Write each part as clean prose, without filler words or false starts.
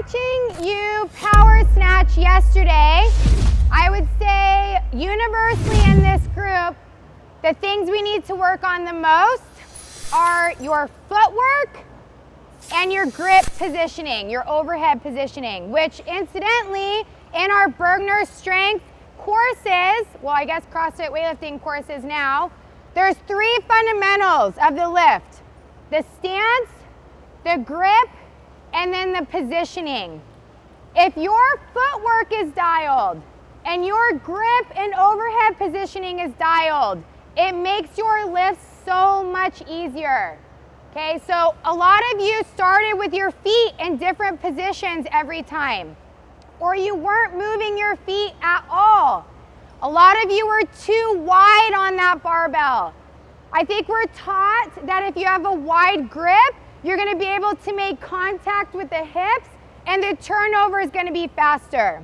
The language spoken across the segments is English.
watching you power snatch yesterday, I would say universally in this group, the things we need to work on the most are your footwork and your grip positioning, your overhead positioning, which incidentally in our Burgener strength courses, well, I guess CrossFit weightlifting courses now, there's 3 fundamentals of the lift: the stance, the grip, and then the positioning. If your footwork is dialed and your grip and overhead positioning is dialed, it makes your lifts so much easier. Okay, so a lot of you started with your feet in different positions every time, or you weren't moving your feet at all. A lot of you were too wide on that barbell. I think we're taught that if you have a wide grip, you're going to be able to make contact with the hips and the turnover is going to be faster.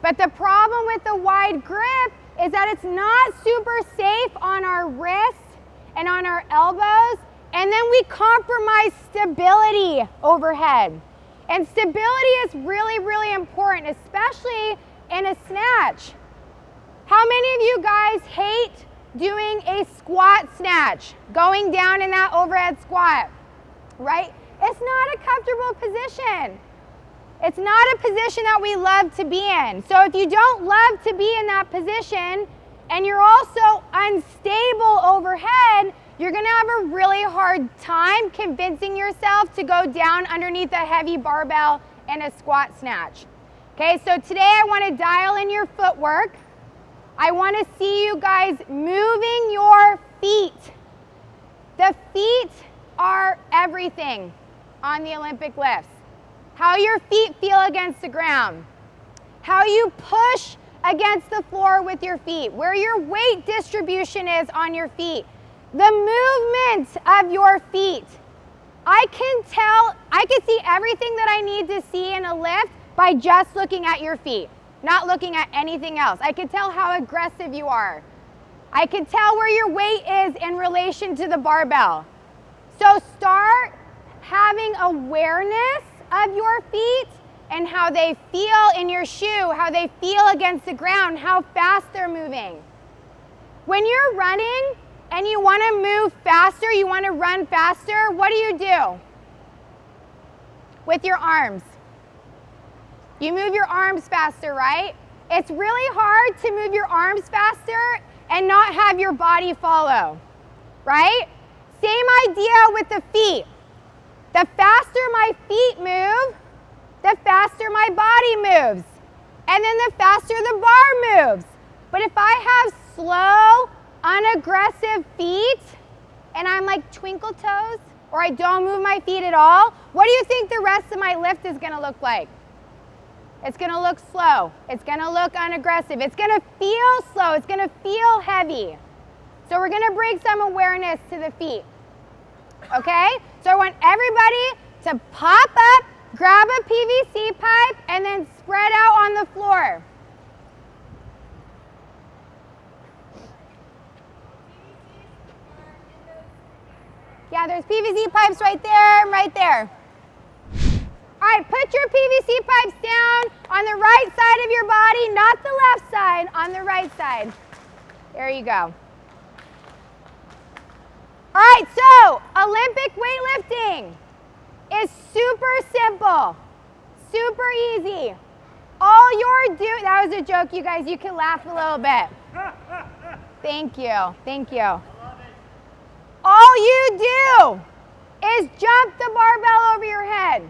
But the problem with the wide grip is that it's not super safe on our wrists and on our elbows, and then we compromise stability overhead. And stability is really, really important, especially in a snatch. How many of you guys hate doing a squat snatch, going down in that overhead squat, right? It's not a comfortable position. It's not a position that we love to be in. So if you don't love to be in that position and you're also unstable overhead, you're gonna have a really hard time convincing yourself to go down underneath a heavy barbell in a squat snatch. Okay, so today I wanna dial in your footwork. I wanna see you guys moving your feet. The feet are everything on the Olympic lifts. How your feet feel against the ground, how you push against the floor with your feet, where your weight distribution is on your feet, the movement of your feet. I can see everything that I need to see in a lift by just looking at your feet, not looking at anything else. I can tell how aggressive you are. I can tell where your weight is in relation to the barbell. So start having awareness of your feet and how they feel in your shoe, how they feel against the ground, how fast they're moving. When you're running and you want to move faster, you want to run faster, what do? With your arms. You move your arms faster, right? It's really hard to move your arms faster and not have your body follow, right? Same idea with the feet. The faster my feet move, the faster my body moves. And then the faster the bar moves. But if I have slow, unaggressive feet, and I'm like twinkle toes, or I don't move my feet at all, what do you think the rest of my lift is gonna look like? It's gonna look slow. It's gonna look unaggressive. It's gonna feel slow. It's gonna feel heavy. So we're gonna bring some awareness to the feet. Okay? So I want everybody to pop up, grab a PVC pipe, and then spread out on the floor. Yeah, there's PVC pipes right there and right there. All right, put your PVC pipes down on the right side of your body, not the left side, on the right side. There you go. All right, so Olympic weightlifting is super simple, super easy. All you're doing, that was a joke, you guys, you can laugh a little bit. Thank you, thank you. All you do is jump the barbell over your head.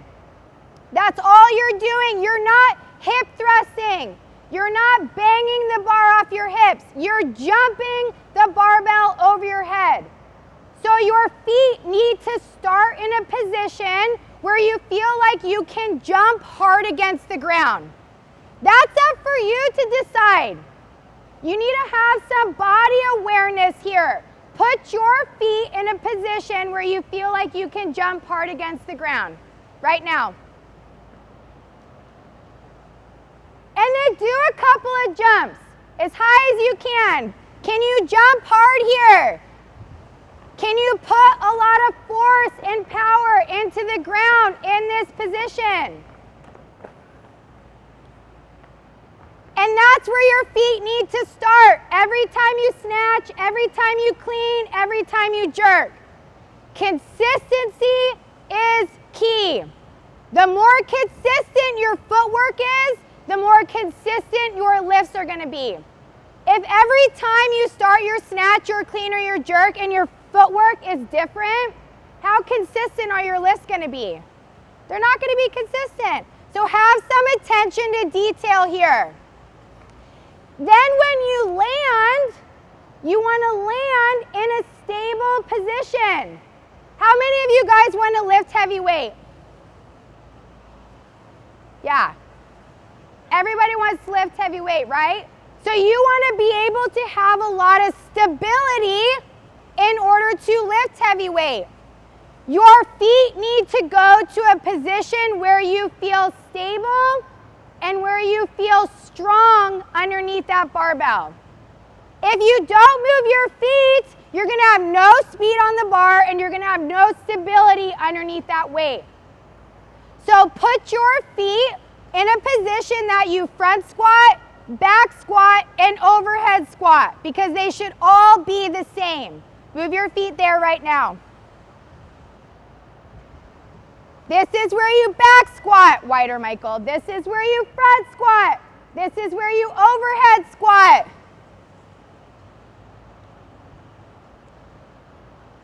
That's all you're doing. You're not hip thrusting. You're not banging the bar off your hips. You're jumping the barbell over your head. So your feet need to start in a position where you feel like you can jump hard against the ground. That's up for you to decide. You need to have some body awareness here. Put your feet in a position where you feel like you can jump hard against the ground right now. And then do a couple of jumps as high as you can. Can you jump hard here? Can you put a lot of force and power into the ground in this position? And that's where your feet need to start. Every time you snatch, every time you clean, every time you jerk. Consistency is key. The more consistent your footwork is, the more consistent your lifts are going to be. If every time you start your snatch, your clean, or your jerk and your footwork is different, how consistent are your lifts going to be? They're not going to be consistent. So have some attention to detail here. Then when you land, you want to land in a stable position. How many of you guys want to lift heavy weight? Yeah. Everybody wants to lift heavy weight, right? So you want to be able to have a lot of stability in order to lift heavy weight. Your feet need to go to a position where you feel stable and where you feel strong underneath that barbell. If you don't move your feet, you're going to have no speed on the bar and you're going to have no stability underneath that weight. So put your feet in a position that you front squat, back squat, and overhead squat, because they should all be the same. Move your feet there right now. This is where you back squat, wider Michael. This is where you front squat. This is where you overhead squat.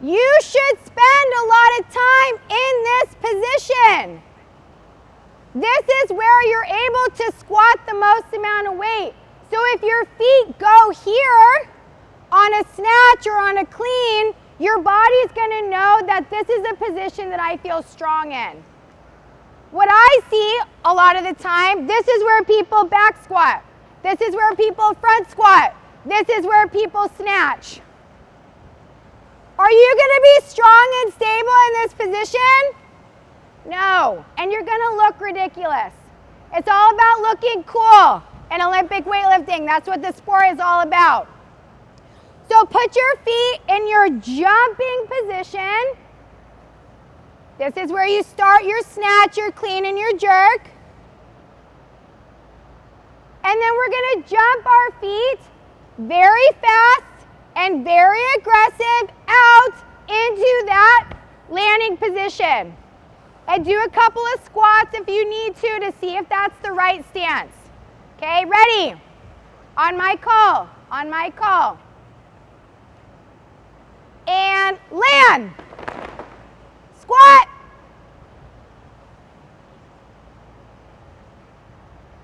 You should spend a lot of time in this position. This is where you're able to squat the most amount of weight. So if your feet go here on a snatch or on a clean, your body's going to know that this is a position that I feel strong in. What I see a lot of the time, this is where people back squat. This is where people front squat. This is where people snatch. Are you going to be strong and stable in this position? No. And you're going to look ridiculous. It's all about looking cool in Olympic weightlifting. That's what the sport is all about. So put your feet in your jumping position. This is where you start your snatch, your clean, and your jerk. And then we're going to jump our feet very fast and very aggressive out into that landing position. And do a couple of squats if you need to see if that's the right stance. Okay, ready? On my call, on my call. And land. Squat.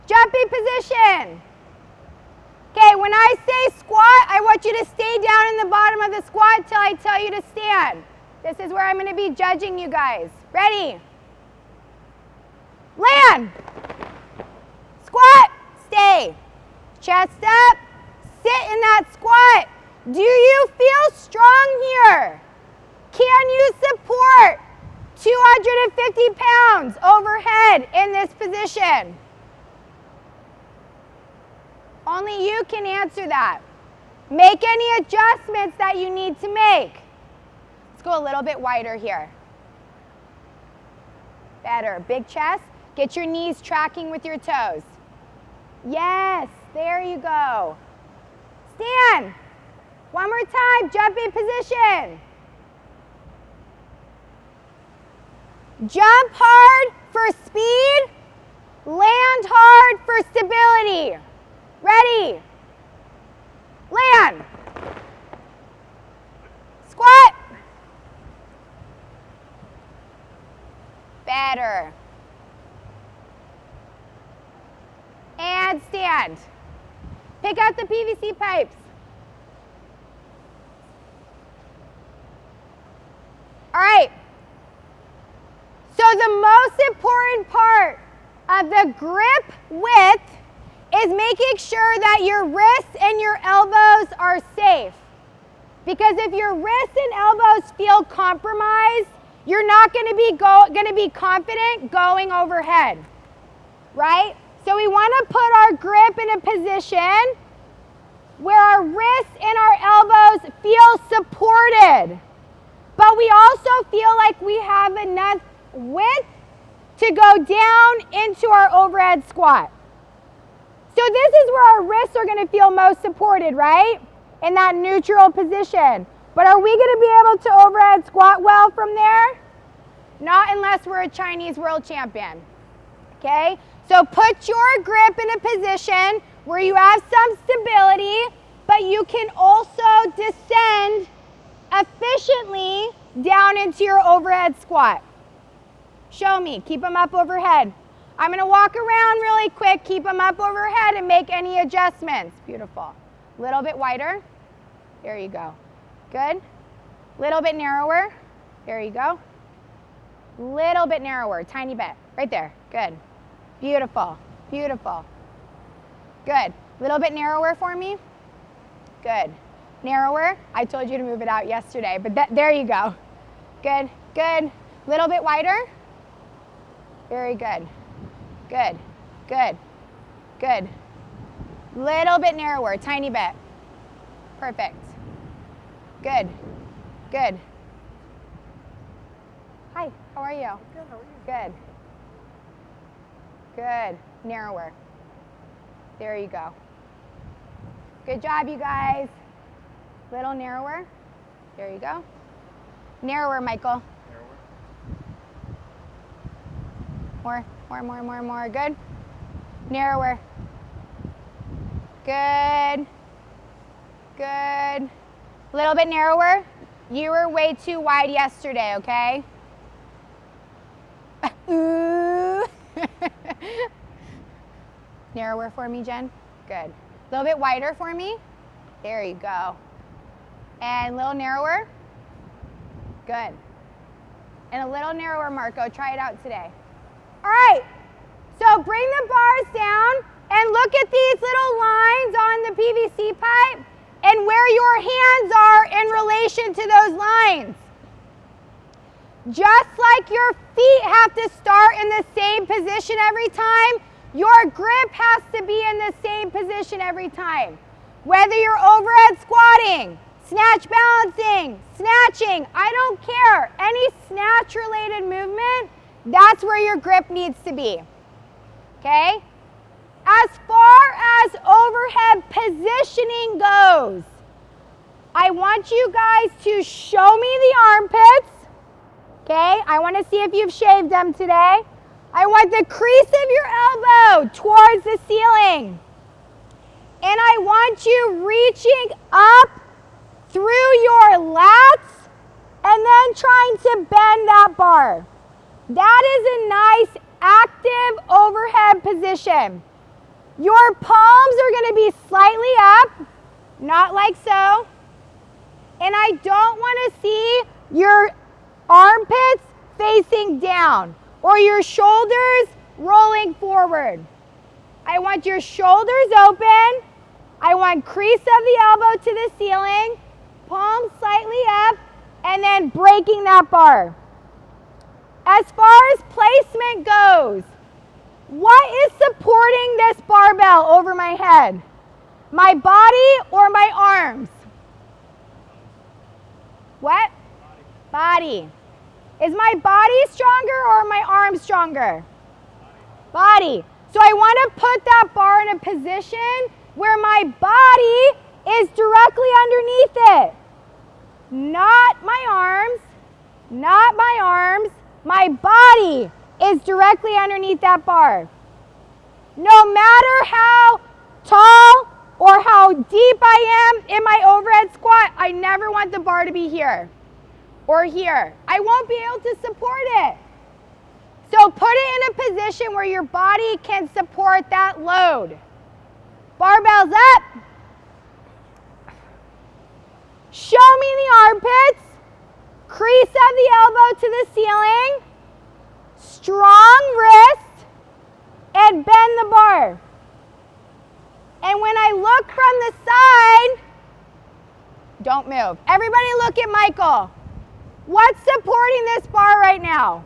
Jumping position. Okay, when I say squat, I want you to stay down in the bottom of the squat till I tell you to stand. This is where I'm going to be judging you guys. Ready? Land. Squat. Stay. Chest up. Sit in that squat. Do you feel strong here? Can you support 250 pounds overhead in this position? Only you can answer that. Make any adjustments that you need to make. Let's go a little bit wider here. Better. Big chest. Get your knees tracking with your toes. Yes, there you go. Stand. One more time, jumping position. Jump hard for speed, land hard for stability. Ready? Land. Squat. Better. And stand. Pick out the PVC pipes. All right. So the most important part of the grip width is making sure that your wrists and your elbows are safe. Because if your wrists and elbows feel compromised, you're not going to be confident going overhead, right? So we want to put our grip in a position where our wrists and our elbows feel supported, but we also feel like we have enough width to go down into our overhead squat. So this is where our wrists are gonna feel most supported, right? In that neutral position. But are we gonna be able to overhead squat well from there? Not unless we're a Chinese world champion, okay? So put your grip in a position where you have some stability, but you can also descend efficiently down into your overhead squat. Show me, keep them up overhead. I'm gonna walk around really quick, keep them up overhead and make any adjustments. Beautiful. Little bit wider. There you go. Good. Little bit narrower. There you go. Little bit narrower, tiny bit. Right there. Good. Beautiful. Beautiful. Good. Little bit narrower for me. Good. Narrower. I told you to move it out yesterday, but there you go. Good. Good. Little bit wider. Very good. Good. Good. Good. Little bit narrower, tiny bit. Perfect. Good. Good. Hi, how are you? Good, how are you? Good. Good. Narrower. There you go. Good job, you guys. Little narrower. There you go. Narrower, Michael. Narrower. More. Good. Narrower. Good. Good. A little bit narrower. You were way too wide yesterday, okay? Ooh. Narrower for me, Jen. Good. A little bit wider for me. There you go. And a little narrower. Good. And a little narrower, Marco. Try it out today. All right. So bring the bars down and look at these little lines on the PVC pipe and where your hands are in relation to those lines. Just like your feet have to start in the same position every time, your grip has to be in the same position every time. Whether you're overhead squatting, snatch balancing, snatching, I don't care. Any snatch related movement, that's where your grip needs to be, okay? As far as overhead positioning goes, I want you guys to show me the armpits, okay? I want to see if you've shaved them today. I want the crease of your elbow towards the ceiling. And I want you reaching up through your lats and then trying to bend that bar. That is a nice active overhead position. Your palms are going to be slightly up, not like so. And I don't want to see your armpits facing down or your shoulders rolling forward. I want your shoulders open. I want crease of the elbow to the ceiling, palms slightly up, and then breaking that bar. As far as placement goes, what is supporting this barbell over my head? My body or my arms? What? Body. Is my body stronger or my arms stronger? Body. So I want to put that bar in a position where my body is directly underneath it. Not my arms, not my arms. My body is directly underneath that bar. No matter how tall or how deep I am in my overhead squat, I never want the bar to be here or here. I won't be able to support it. So put it in a position where your body can support that load. Barbells up. Show me the armpits. Crease of the elbow to the ceiling. Strong wrist. And bend the bar. And when I look from the side, don't move. Everybody look at Michael. What's supporting this bar right now?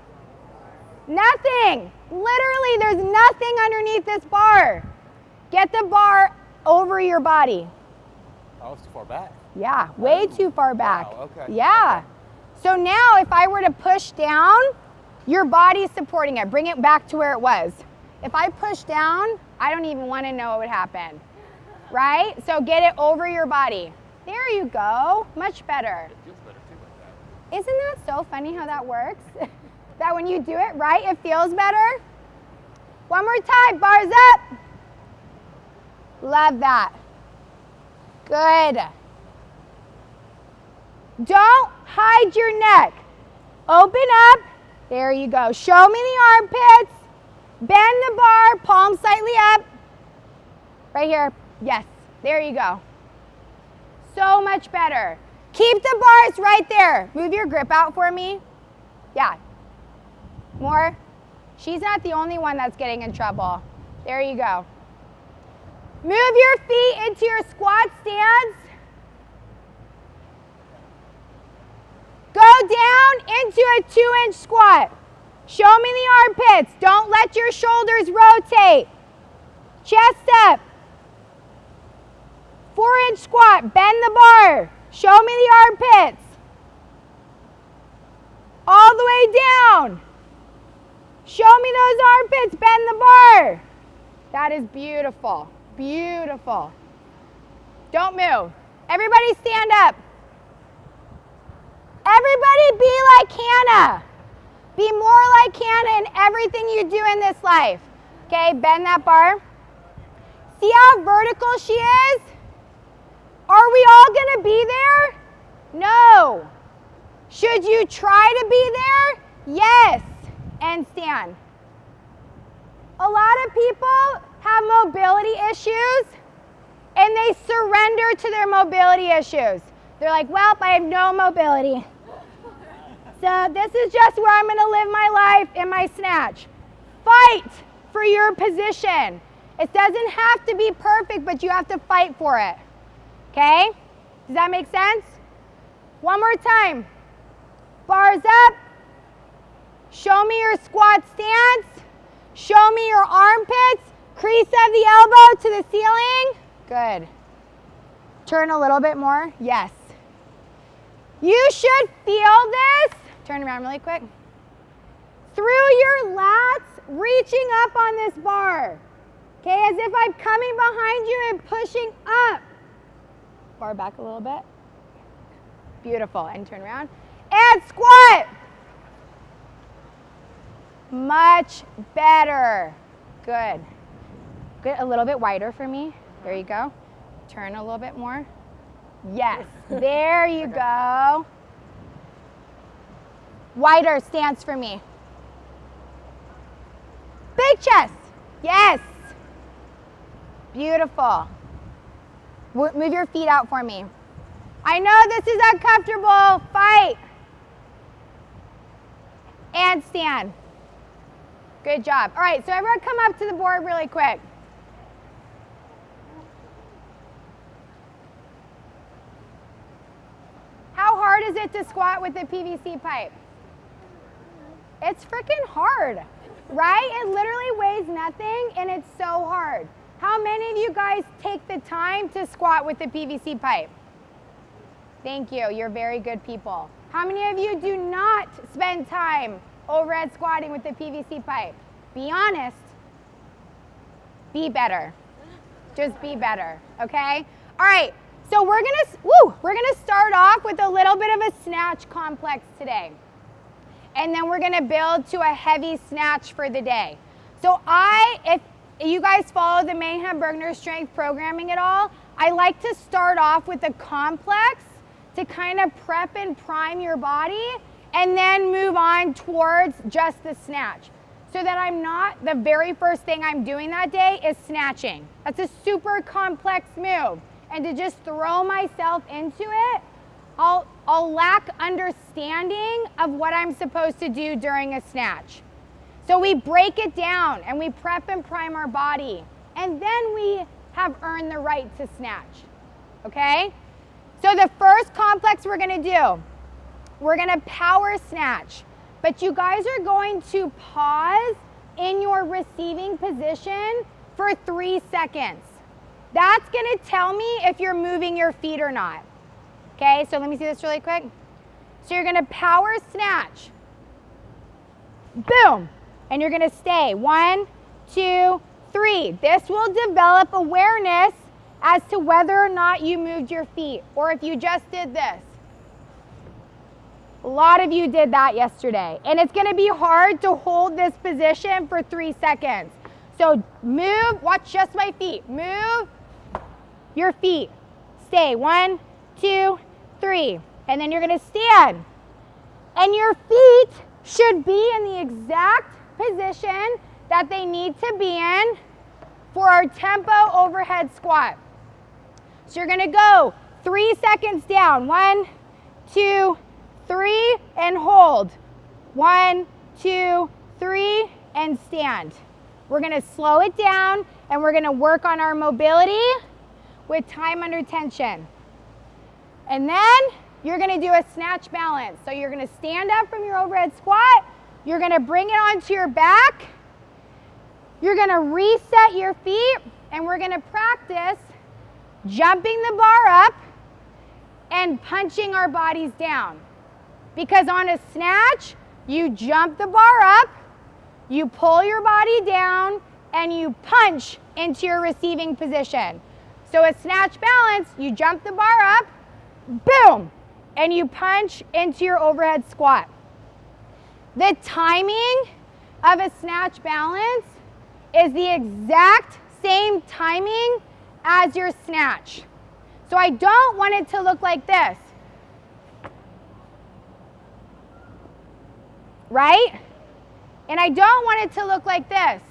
Nothing. Literally, there's nothing underneath this bar. Get the bar over your body. Oh, it's too far back. Yeah, way too far back. Wow, okay. Yeah. Okay. So now if I were to push down, your body's supporting it. Bring it back to where it was. If I push down, I don't even want to know what would happen, right? So get it over your body. There you go, much better. It feels better too like that. Isn't that so funny how that works? That when you do it right, it feels better. One more time, bars up. Love that. Good. Don't hide your neck. Open up. There you go. Show me the armpits. Bend the bar, palm slightly up. Right here. Yes. There you go. So much better. Keep the bars right there. Move your grip out for me. Yeah. More. She's not the only one that's getting in trouble. There you go. Move your feet into your squat stance. Go down into a 2-inch squat. Show me the armpits. Don't let your shoulders rotate. Chest up. 4-inch squat. Bend the bar. Show me the armpits. All the way down. Show me those armpits. Bend the bar. That is beautiful. Beautiful. Don't move. Everybody stand up. Everybody be like Hannah. Be more like Hannah in everything you do in this life. Okay, bend that bar. See how vertical she is? Are we all gonna be there? No. Should you try to be there? Yes. And stand. A lot of people have mobility issues and they surrender to their mobility issues. They're like, well, I have no mobility. So this is just where I'm gonna live my life in my snatch. Fight for your position. It doesn't have to be perfect, but you have to fight for it. Okay? Does that make sense? One more time. Bars up. Show me your squat stance. Show me your armpits. Crease of the elbow to the ceiling. Good. Turn a little bit more. Yes. You should feel this. Turn around really quick. Through your lats, reaching up on this bar. Okay, as if I'm coming behind you and pushing up. Bar back a little bit. Beautiful. And turn around. And squat. Much better. Good. Good. A little bit wider for me. There you go. Turn a little bit more. Yes. There you go. Wider stance for me. Big chest. Yes. Beautiful. Move your feet out for me. I know this is uncomfortable. Fight. And stand. Good job. All right, so everyone come up to the board really quick. How hard is it to squat with a PVC pipe? It's freaking hard, right? It literally weighs nothing and it's so hard. How many of you guys take the time to squat with the PVC pipe? Thank you, you're very good people. How many of you do not spend time overhead squatting with the PVC pipe? Be honest. Be better. Just be better, okay? All right, so we're gonna start off with a little bit of a snatch complex today. And then we're gonna build to a heavy snatch for the day. So if you guys follow the Mayhem Burgener strength programming at all, I like to start off with a complex to kind of prep and prime your body and then move on towards just the snatch. So that I'm not, the very first thing I'm doing that day is snatching. That's a super complex move. And to just throw myself into it, I'll lack understanding of what I'm supposed to do during a snatch. So we break it down and we prep and prime our body. And then we have earned the right to snatch, okay? So the first complex we're gonna do, we're gonna power snatch. But you guys are going to pause in your receiving position for 3 seconds. That's gonna tell me if you're moving your feet or not. Okay, so let me see this really quick. So you're gonna power snatch. Boom. And you're gonna stay 1, 2, 3. This will develop awareness as to whether or not you moved your feet or if you just did this. A lot of you did that yesterday, and it's gonna be hard to hold this position for 3 seconds. So move, watch just my feet. Move your feet. Stay, 1, 2, 3. And then you're gonna stand. And your feet should be in the exact position that they need to be in for our tempo overhead squat. So you're gonna go 3 seconds down. 1, 2, 3, and hold. 1, 2, 3, and stand. We're gonna slow it down and we're gonna work on our mobility with time under tension. And then you're gonna do a snatch balance. So you're gonna stand up from your overhead squat, you're gonna bring it onto your back, you're gonna reset your feet, and we're gonna practice jumping the bar up and punching our bodies down. Because on a snatch, you jump the bar up, you pull your body down, and you punch into your receiving position. So a snatch balance, you jump the bar up, boom, and you punch into your overhead squat. The timing of a snatch balance is the exact same timing as your snatch. So I don't want it to look like this. Right? And I don't want it to look like this.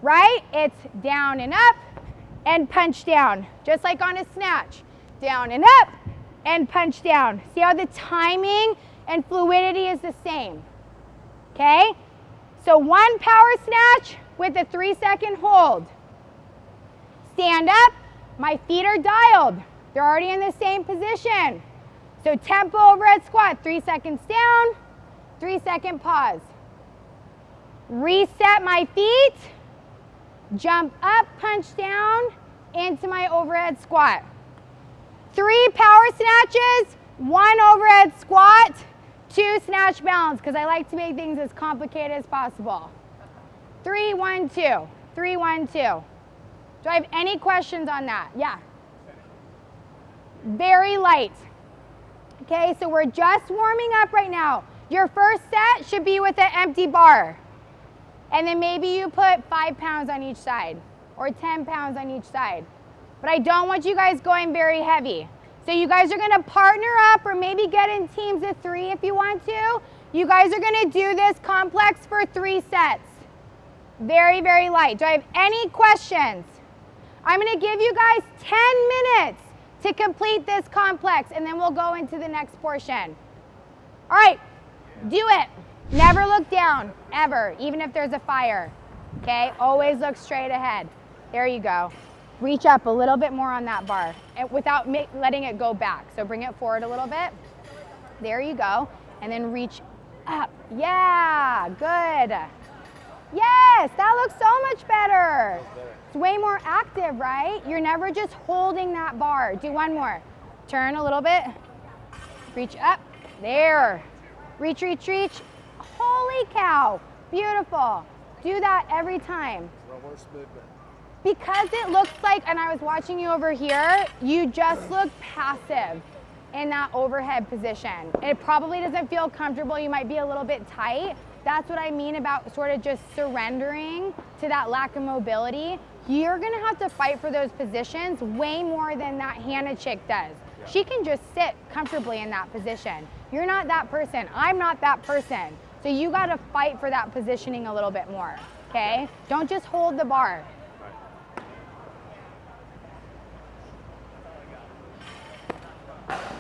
Right? It's down and up and punch down, just like on a snatch. Down and up and punch down. See how the timing and fluidity is the same. Okay? So 1 power snatch with a 3-second hold. Stand up, my feet are dialed. They're already in the same position. So tempo overhead squat, 3 seconds down, 3-second pause. Reset my feet, jump up, punch down into my overhead squat. 3 power snatches, 1 overhead squat, 2 snatch balance, because I like to make things as complicated as possible. 3, 1, 2. 3, 1, 2. Do I have any questions on that? Yeah. Very light. Okay, so we're just warming up right now. Your first set should be with an empty bar. And then maybe you put 5 pounds on each side or 10 pounds on each side. But I don't want you guys going very heavy. So you guys are gonna partner up or maybe get in teams of 3 if you want to. You guys are gonna do this complex for 3 sets. Very, very light. Do I have any questions? I'm gonna give you guys 10 minutes to complete this complex and then we'll go into the next portion. All right, do it. Never look down, ever, even if there's a fire, okay? Always look straight ahead. There you go. Reach up a little bit more on that bar and without letting it go back. So bring it forward a little bit. There you go. And then reach up. Yeah, good. Yes, that looks so much better. It's way more active, right? You're never just holding that bar. Do one more. Turn a little bit. Reach up. There. Reach, reach, reach. Holy cow. Beautiful. Do that every time. Because it looks like, and I was watching you over here, you just look passive in that overhead position. It probably doesn't feel comfortable. You might be a little bit tight. That's what I mean about sort of just surrendering to that lack of mobility. You're gonna have to fight for those positions way more than that Hannah chick does. She can just sit comfortably in that position. You're not that person. I'm not that person. So you gotta fight for that positioning a little bit more, okay? Don't just hold the bar.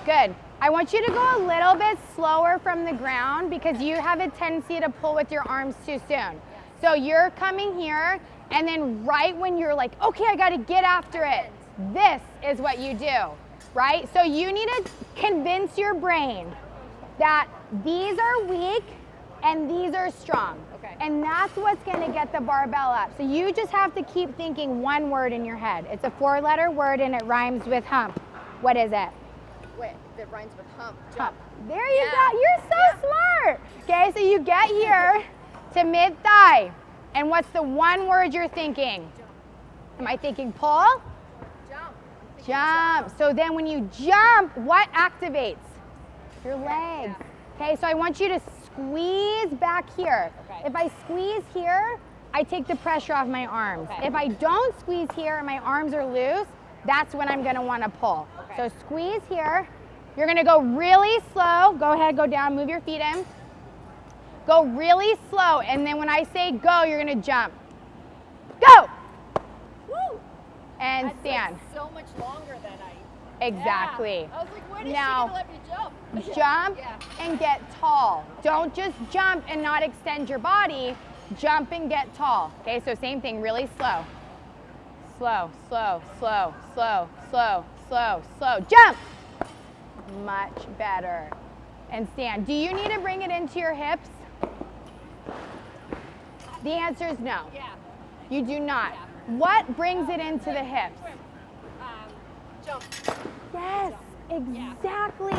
Good. I want you to go a little bit slower from the ground because you have a tendency to pull with your arms too soon. So you're coming here and then right when you're like, okay, I gotta get after it, this is what you do, right? So you need to convince your brain that these are weak and these are strong. Okay. And that's what's gonna get the barbell up. So you just have to keep thinking one word in your head. It's a 4-letter word and it rhymes with hump. What is it? Wait, it rhymes with hump. Hump. There you go. You're so smart. Okay, so you get here to mid-thigh. And what's the one word you're thinking? Am I thinking pull? Jump. Jump. So then when you jump, what activates? Your legs. Okay, so I want you to squeeze back here. Okay. If I squeeze here, I take the pressure off my arms. Okay. If I don't squeeze here and my arms are loose, that's when I'm gonna wanna pull. Okay. So squeeze here. You're gonna go really slow. Go ahead, go down, move your feet in. Go really slow, and then when I say go, you're gonna jump. Go! Woo! And That's stand. like so much longer than I. Exactly. Yeah. I was like, when is Now, she gonna let me jump? Jump Yeah. and get tall. Don't just jump and not extend your body. Jump and get tall. Okay, so same thing, really slow. Slow, slow, slow, slow, slow, slow, slow. Jump! Much better. And stand. Do you need to bring it into your hips? The answer is no. Yeah. You do not. Yeah. What brings it into the hips? Jump. Yes, exactly.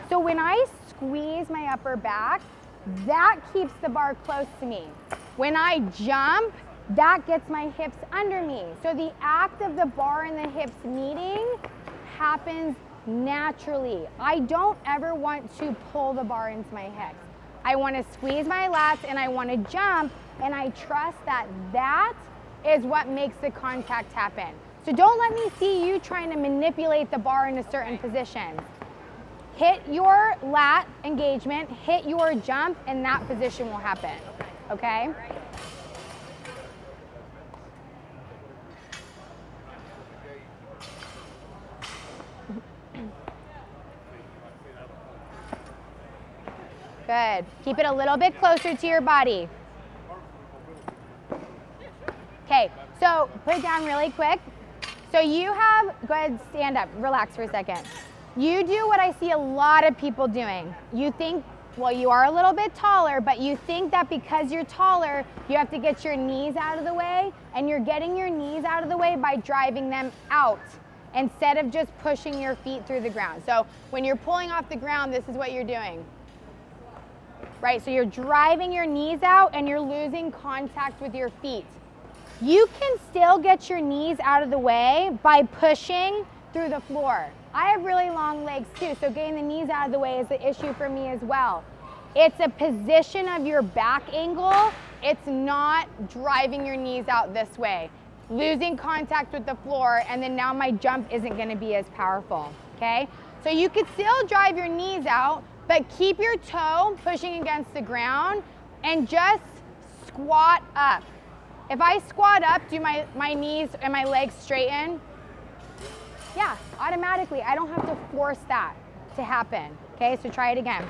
So when I squeeze my upper back, that keeps the bar close to me. When I jump, that gets my hips under me. So the act of the bar and the hips meeting happens naturally. I don't ever want to pull the bar into my hips. I want to squeeze my lats and I want to jump, and I trust that that is what makes the contact happen. So don't let me see you trying to manipulate the bar in a certain position. Hit your lat engagement, hit your jump, and that position will happen, okay? Good. Keep it a little bit closer to your body. Okay, so put it down really quick. So you have, go ahead, stand up, relax for a second. You do what I see a lot of people doing. You think, well, you are a little bit taller, but you think that because you're taller, you have to get your knees out of the way, and you're getting your knees out of the way by driving them out instead of just pushing your feet through the ground. So when you're pulling off the ground, this is what you're doing. Right, so you're driving your knees out and you're losing contact with your feet. You can still get your knees out of the way by pushing through the floor. I have really long legs too, so getting the knees out of the way is an issue for me as well. It's a position of your back angle. It's not driving your knees out this way. Losing contact with the floor, and then now my jump isn't gonna be as powerful, okay? So you could still drive your knees out, but keep your toe pushing against the ground and just squat up. If I squat up, do my knees and my legs straighten? Yeah, automatically. I don't have to force that to happen. Okay, so try it again.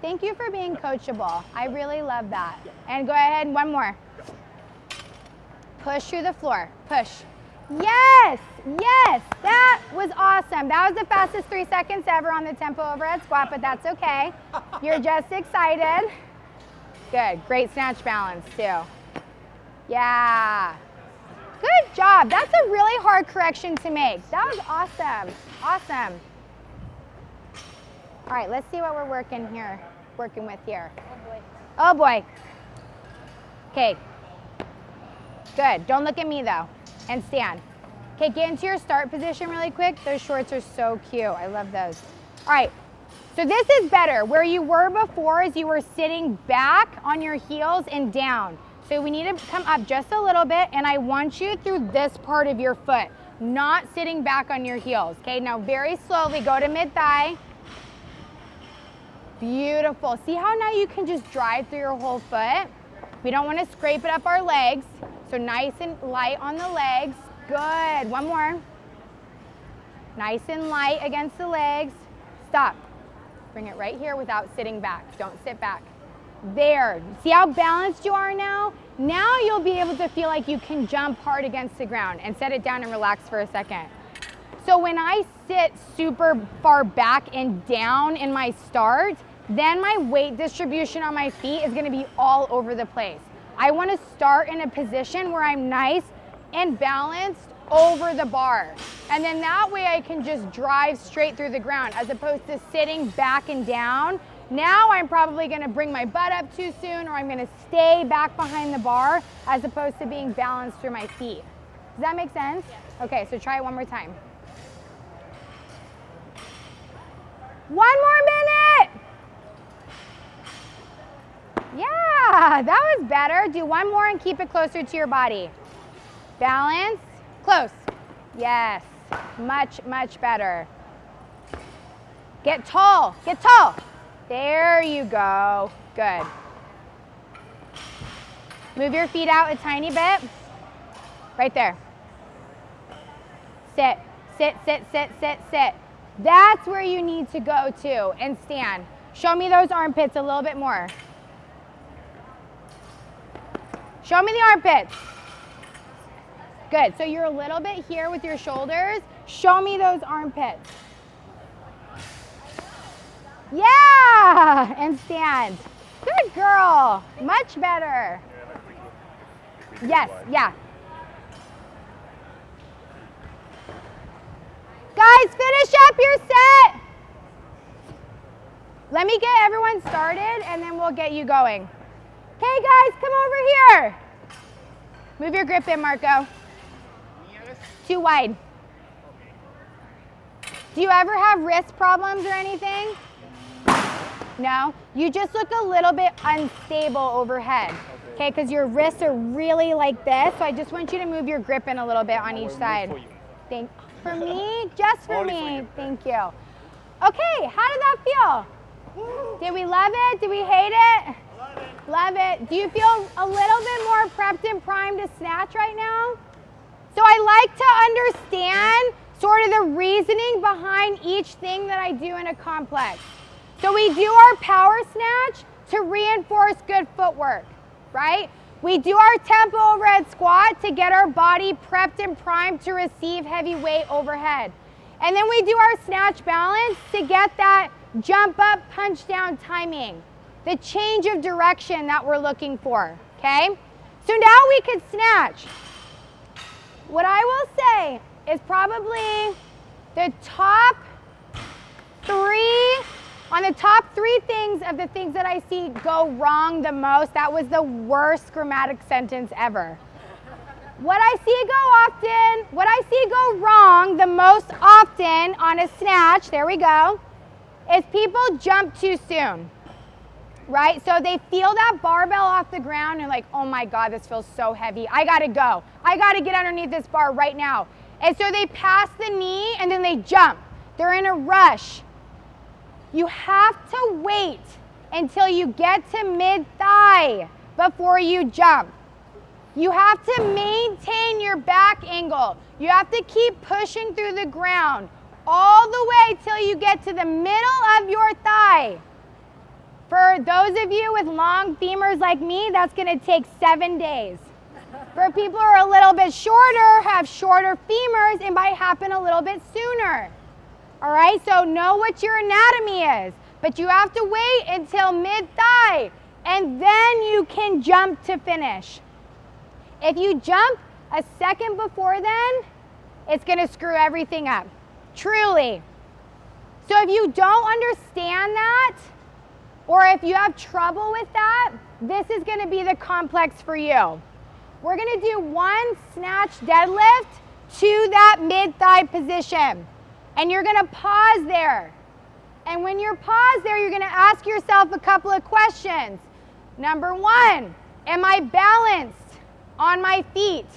Thank you for being coachable. I really love that. And go ahead, one more. Push through the floor, push. Yes, yes, that was awesome. That was the fastest 3 seconds ever on the tempo overhead squat, but that's okay. You're just excited. Good, great snatch balance too. Yeah, good job. That's a really hard correction to make. That was awesome, awesome. All right, let's see what we're working with here. Oh boy. Oh boy. Okay, good, don't look at me though. And stand. Okay, get into your start position really quick. Those shorts are so cute. I love those. All right, so this is better. Where you were before is you were sitting back on your heels and down. So we need to come up just a little bit, and I want you through this part of your foot, not sitting back on your heels. Okay, now very slowly go to mid-thigh. Beautiful. See how now you can just drive through your whole foot? We don't want to scrape it up our legs. So nice and light on the legs. Good, one more. Nice and light against the legs. Stop. Bring it right here without sitting back. Don't sit back. There, see how balanced you are now? Now you'll be able to feel like you can jump hard against the ground, and set it down and relax for a second. So when I sit super far back and down in my start, then my weight distribution on my feet is gonna be all over the place. I want to start in a position where I'm nice and balanced over the bar. And then that way I can just drive straight through the ground, as opposed to sitting back and down Now I'm probably gonna bring my butt up too soon, or I'm gonna stay back behind the bar as opposed to being balanced through my feet. Does that make sense? Yeah. Okay, so try it one more time. 1 more minute. Yeah, that was better. Do one more and keep it closer to your body. Balance, close. Yes, much, much better. Get tall, get tall. There you go, good. Move your feet out a tiny bit. Right there. Sit, sit, sit, sit, sit, sit. That's where you need to go to and stand. Show me those armpits a little bit more. Show me the armpits. Good, so you're a little bit here with your shoulders. Show me those armpits. Yeah, and stand. Good girl, much better. Yes, yeah. Guys, finish up your set. Let me get everyone started and then we'll get you going. Okay guys, come over here. Move your grip in, Marco. Too wide. Do you ever have wrist problems or anything? No? You just look a little bit unstable overhead. Okay, because your wrists are really like this, so I just want you to move your grip in a little bit on each side. For me? Just for me. Thank you. Okay, how did that feel? Did we love it? Did we hate it? Love it. Do you feel a little bit more prepped and primed to snatch right now? So I like to understand sort of the reasoning behind each thing that I do in a complex. So we do our power snatch to reinforce good footwork, right? We do our tempo overhead squat to get our body prepped and primed to receive heavy weight overhead. And then we do our snatch balance to get that jump up, punch down timing, the change of direction that we're looking for, okay? So now we can snatch. What I will say is probably the top three things of the things that I see go wrong the most. That was the worst grammatic sentence ever. What I see go wrong the most often on a snatch, there we go, is people jump too soon, right? So they feel that barbell off the ground and like, oh my God, this feels so heavy. I gotta go. I gotta get underneath this bar right now. And so they pass the knee and then they jump. They're in a rush. You have to wait until you get to mid-thigh before you jump. You have to maintain your back angle. You have to keep pushing through the ground all the way till you get to the middle of your thigh. For those of you with long femurs like me, that's gonna take 7 days. For people who are a little bit shorter, have shorter femurs, it might happen a little bit sooner. All right, so know what your anatomy is, but you have to wait until mid-thigh, and then you can jump to finish. If you jump a second before then, it's gonna screw everything up, truly. So if you don't understand that, or if you have trouble with that, this is gonna be the complex for you. We're gonna do one snatch deadlift to that mid-thigh position. And you're gonna pause there. And when you're paused there, you're gonna ask yourself a couple of questions. Number one, am I balanced on my feet?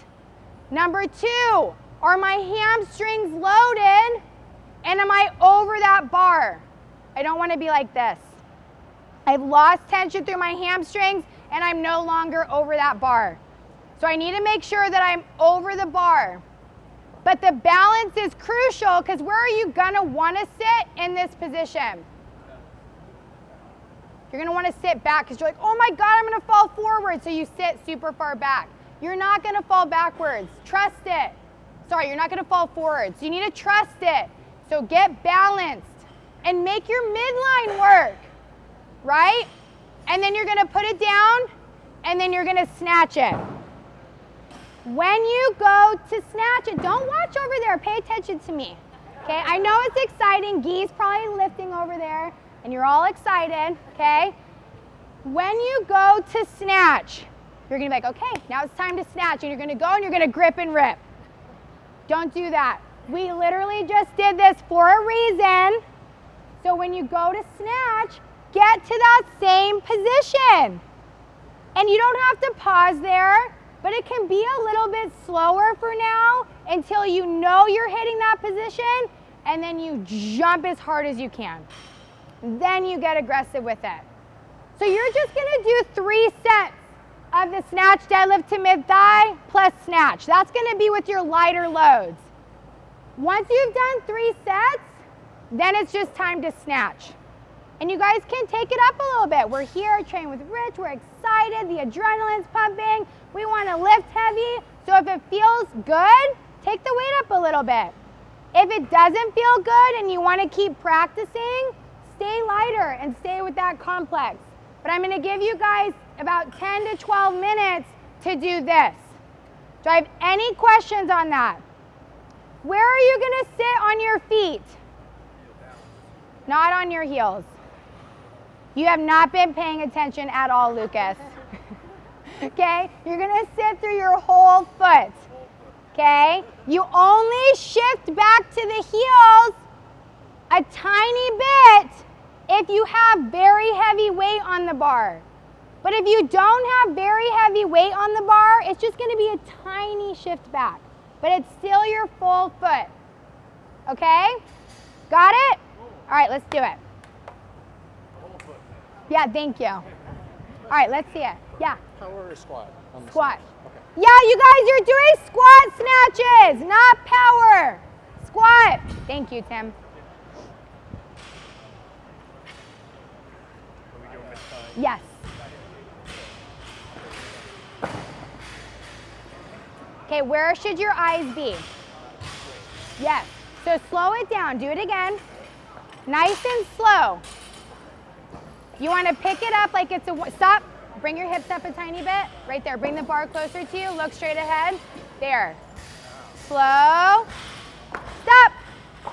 Number two, are my hamstrings loaded? And am I over that bar? I don't wanna be like this. I've lost tension through my hamstrings and I'm no longer over that bar. So I need to make sure that I'm over the bar. But the balance is crucial because where are you gonna wanna sit in this position? You're gonna wanna sit back because you're like, oh my God, I'm gonna fall forward. So you sit super far back. You're not gonna fall backwards, trust it. Sorry, you're not gonna fall forward. So you need to trust it. So get balanced and make your midline work, right? And then you're gonna put it down and then you're gonna snatch it. When you go to snatch it, don't watch over there, pay attention to me, okay? I know it's exciting, Guy's probably lifting over there, and and you're all excited, okay? When you go to snatch, you're gonna be like, okay, now it's time to snatch, and you're gonna go and you're gonna grip and rip. Don't do that. We literally just did this for a reason. So when you go to snatch, get to that same position. And you don't have to pause there, but it can be a little bit slower for now until you know you're hitting that position, and then you jump as hard as you can. Then you get aggressive with it. So you're just gonna do 3 sets of the snatch deadlift to mid-thigh plus snatch. That's gonna be with your lighter loads. Once you've done 3 sets, then it's just time to snatch. And you guys can take it up a little bit. We're here, train with Rich, we're excited, the adrenaline's pumping, we wanna lift heavy. So if it feels good, take the weight up a little bit. If it doesn't feel good and you wanna keep practicing, stay lighter and stay with that complex. But I'm gonna give you guys about 10 to 12 minutes to do this. Do I have any questions on that? Where are you gonna sit on your feet? Not on your heels. You have not been paying attention at all, Lucas. Okay? You're gonna sit through your whole foot. Okay? You only shift back to the heels a tiny bit if you have very heavy weight on the bar. But if you don't have very heavy weight on the bar, it's just gonna be a tiny shift back. But it's still your full foot. Okay? Got it? All right, let's do it. Yeah, thank you. All right, let's see it. Yeah. Power or squat? Squat. Okay. Yeah, you guys, you're doing squat snatches, not power. Squat. Thank you, Tim. Yes. Okay, where should your eyes be? Yes. So slow it down. Do it again. Nice and slow. You want to pick it up like it's a, stop. Bring your hips up a tiny bit. Right there. Bring the bar closer to you. Look straight ahead. There. Slow. Stop.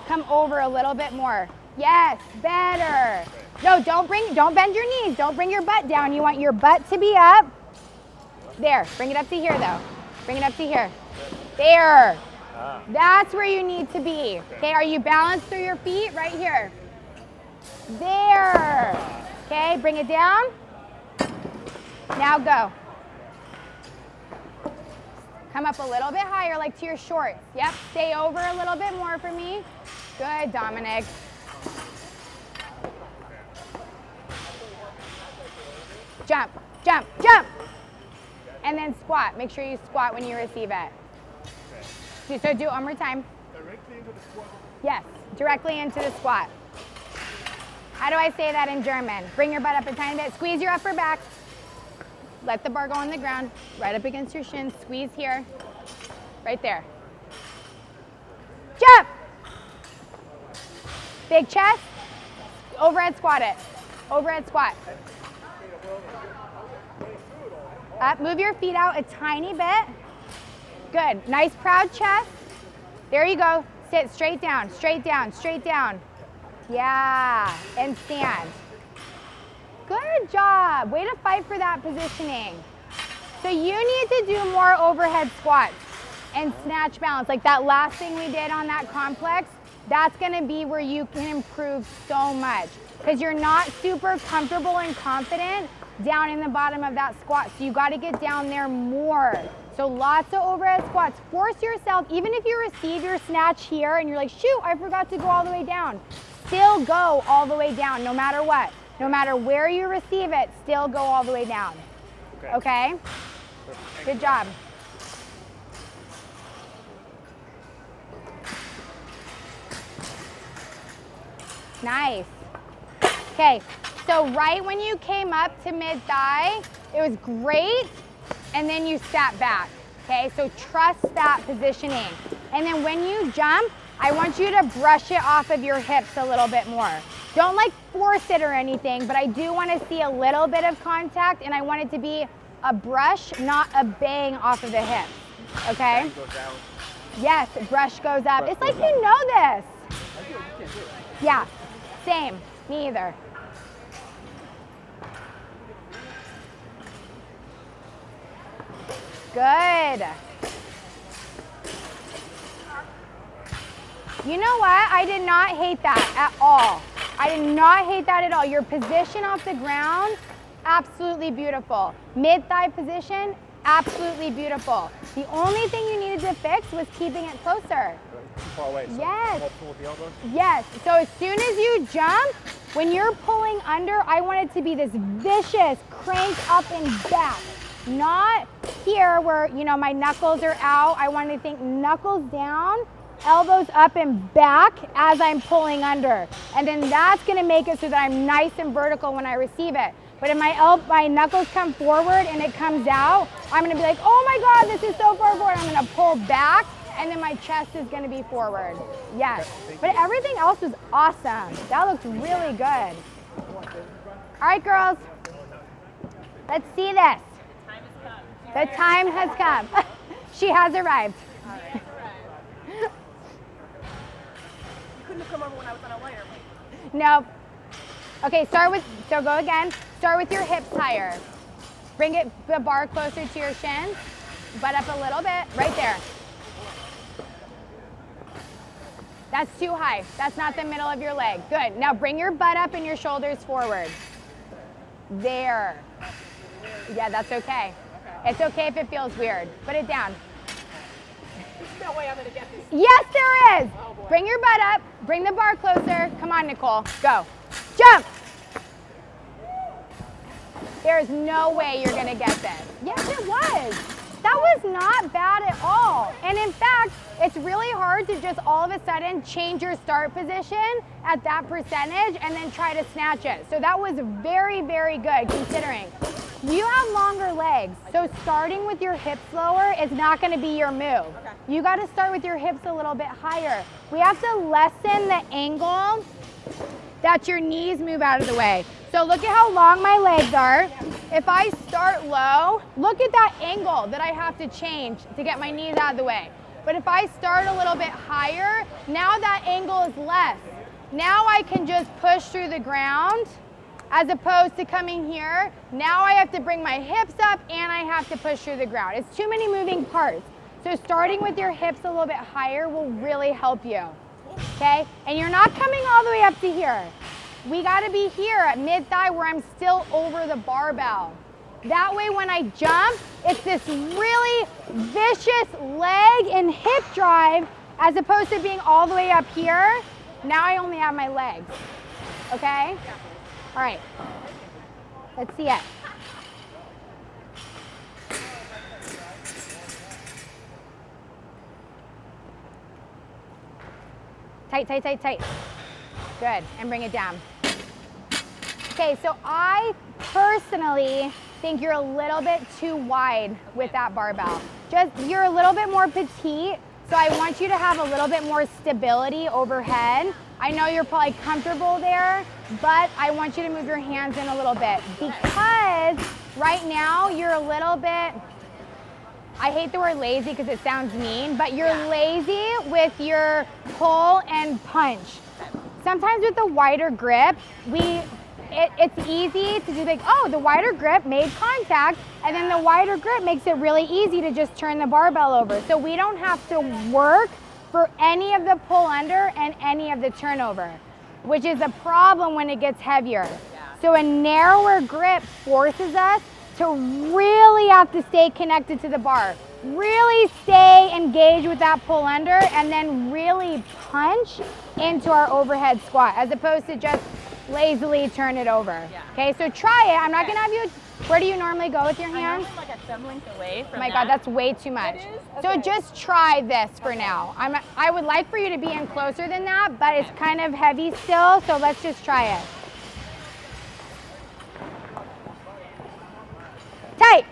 Come over a little bit more. Yes, better. No, don't bend your knees. Don't bring your butt down. You want your butt to be up. There. Bring it up to here though. Bring it up to here. There. That's where you need to be. Okay, are you balanced through your feet? Right here. There. Okay, bring it down. Now go. Come up a little bit higher, like to your shorts. Yep, stay over a little bit more for me. Good, Dominic. Jump, jump, jump. And then squat. Make sure you squat when you receive it. So do it one more time. Directly into the squat? Yes, directly into the squat. How do I say that in German? Bring your butt up a tiny bit. Squeeze your upper back. Let the bar go on the ground, right up against your shins. Squeeze here, right there. Jump! Big chest. Overhead squat it. Overhead squat. Up, move your feet out a tiny bit. Good, nice proud chest. There you go. Sit straight down, straight down, straight down. Yeah, and stand. Good job. Way to fight for that positioning. So you need to do more overhead squats and snatch balance. Like that last thing we did on that complex, that's gonna be where you can improve so much because you're not super comfortable and confident down in the bottom of that squat. So you gotta get down there more. So lots of overhead squats. Force yourself, even if you receive your snatch here and you're like, shoot, I forgot to go all the way down. Still go all the way down, no matter what. No matter where you receive it, still go all the way down. Okay? Good job. Nice. Okay, so right when you came up to mid-thigh, it was great, and then you sat back. Okay, so trust that positioning. And then when you jump, I want you to brush it off of your hips a little bit more. Don't like force it or anything, but I do want to see a little bit of contact, and I want it to be a brush, not a bang off of the hip. Okay? Yes, brush goes up. It's like you know this. Yeah, same. Me either. Good. You know what? I did not hate that at all. I did not hate that at all. Your position off the ground, absolutely beautiful. Mid-thigh position, absolutely beautiful. The only thing you needed to fix was keeping it closer. Too far away. So Yes. pull with the elbows. Yes. So as soon as you jump, when you're pulling under, I want it to be this vicious crank up and back. Not here where, you know, my knuckles are out. I want to think knuckles down, elbows up and back as I'm pulling under. And then that's going to make it so that I'm nice and vertical when I receive it. But if my knuckles come forward and it comes out, I'm going to be like, oh my God, this is so far forward. I'm going to pull back and then my chest is going to be forward. Yes. But everything else was awesome. That looks really good. All right, girls. Let's see this. The time has come. She has arrived. You couldn't have come over when I was on a lighter weight. No. Okay, so go again. Start with your hips higher. Bring the bar closer to your shins. Butt up a little bit, right there. That's too high. That's not the middle of your leg. Good. Now bring your butt up and your shoulders forward. There. Yeah, that's okay. It's okay if it feels weird. Put it down. There's no way I'm going to get this. Yes, there is. Oh, boy. Bring your butt up. Bring the bar closer. Come on, Nicole. Go. Jump. There's no way you're going to get this. Yes, it was. That was not bad at all. And in fact, it's really hard to just all of a sudden change your start position at that percentage and then try to snatch it. So that was very, very good considering. You have longer legs, so starting with your hips lower is not going to be your move. Okay. You got to start with your hips a little bit higher. We have to lessen the angle that your knees move out of the way. So look at how long my legs are. If I start low, look at that angle that I have to change to get my knees out of the way. But if I start a little bit higher, now that angle is less. Now I can just push through the ground as opposed to coming here. Now I have to bring my hips up and I have to push through the ground. It's too many moving parts. So starting with your hips a little bit higher will really help you, okay? And you're not coming all the way up to here. We gotta be here at mid-thigh where I'm still over the barbell. That way when I jump, it's this really vicious leg and hip drive as opposed to being all the way up here. Now I only have my legs, okay? All right, let's see it. Tight, tight, tight, tight. Good, and bring it down. Okay, so I personally think you're a little bit too wide with that barbell. You're a little bit more petite, so I want you to have a little bit more stability overhead. I know you're probably comfortable there, but I want you to move your hands in a little bit because right now you're a little bit, I hate the word lazy because it sounds mean, but you're lazy with your pull and punch. Sometimes with a wider grip, it's easy to do like, oh, the wider grip made contact, and then the wider grip makes it really easy to just turn the barbell over. So we don't have to work for any of the pull under and any of the turnover, which is a problem when it gets heavier. So a narrower grip forces us to really have to stay connected to the bar, really stay engaged with that pull under, and then really punch into our overhead squat as opposed to just lazily turn it over. Okay, so try it. I'm not gonna have you, where do you normally go with your hands? I'm like a thumb length away from Oh my God, that's way too much. It is? So Okay. just try this for now. I would like for you to be in closer than that, but it's kind of heavy still, so let's just try it. Tight.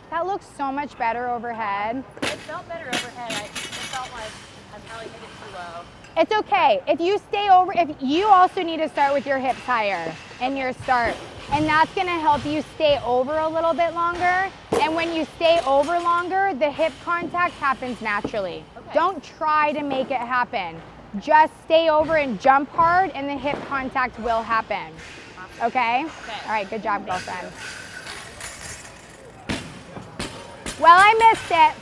That looks so much better overhead. It felt better overhead. It felt like I probably hit it too low. It's okay. If you stay over, if you also need to start with your hips higher in your start, and that's gonna help you stay over a little bit longer. And when you stay over longer, the hip contact happens naturally. Okay. Don't try to make it happen. Just stay over and jump hard and the hip contact will happen. Okay? All right, good job, girlfriend. Well, I missed it.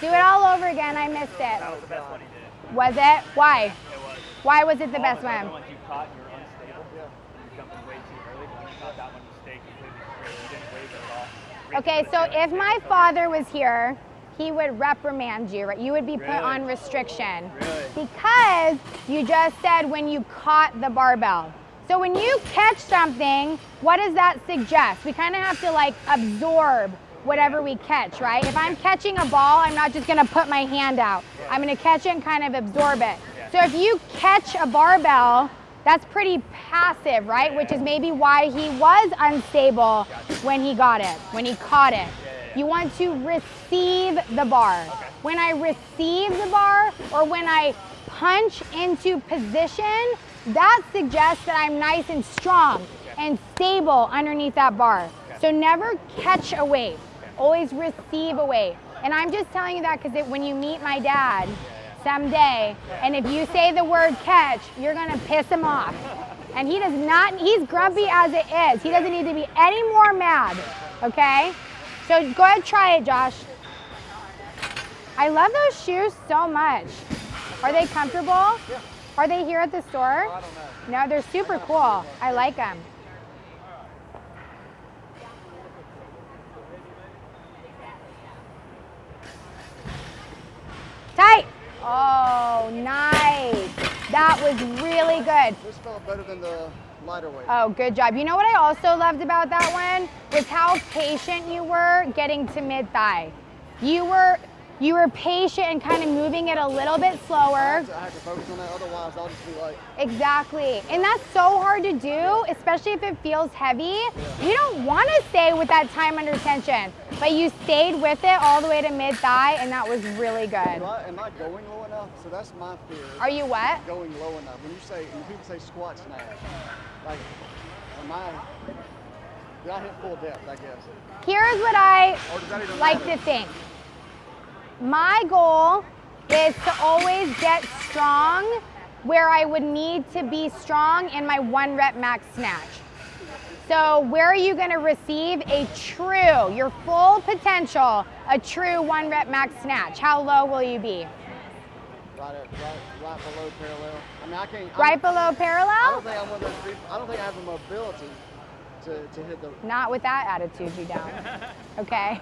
Do it all over again. I missed it. That was the best one he did. Was it? Why? It was. Why was it the All best the other one? ones you caught, you were unstable. Yeah. You jumped in way too early, but when you caught that one, you stayed completely straight. You didn't waver at all. Okay, so if my father was here, he would reprimand you, right? You would be put on restriction. Really? Because you just said when you caught the barbell. So when you catch something, what does that suggest? We kind of have to like absorb whatever we catch, right? If I'm catching a ball, I'm not just gonna put my hand out. I'm gonna catch it and kind of absorb it. So if you catch a barbell, that's pretty passive, right? Which is maybe why he was unstable when he got it, when he caught it. You want to receive the bar. When I receive the bar or when I punch into position, that suggests that I'm nice and strong and stable underneath that bar. So never catch a weight, always receive a weight. And I'm just telling you that because when you meet my dad someday, and if you say the word catch, you're gonna piss him off. And he does not, he's grumpy as it is. He doesn't need to be any more mad, okay? So go ahead, try it, Josh. I love those shoes so much. Are they comfortable? Yeah. Are they here at the store? I don't know. No, they're super cool. I like them. Tight. Oh, nice. That was really good. This felt better than the lighter weight. Oh, good job. You know what I also loved about that one was how patient you were getting to mid-thigh. You were patient and kind of moving it a little bit slower. I have to focus on that, otherwise I'll just be like... Exactly. And that's so hard to do, especially if it feels heavy. You don't want to stay with that time under tension, but you stayed with it all the way to mid-thigh, and that was really good. Am I going low enough? So that's my fear. Are you what? Going low enough. When people say squat snatch, like, did I hit full depth, I guess? Here's what I Or does that even like matter? to think. My goal is to always get strong where I would need to be strong in my 1 rep max snatch. So where are you gonna receive a true, your full potential, a true 1 rep max snatch? How low will you be? Right below parallel. I mean, I can't... Right below I parallel? don't think I'm one of those people, I don't think I have the mobility to hit the... Not with that attitude, you don't. Okay.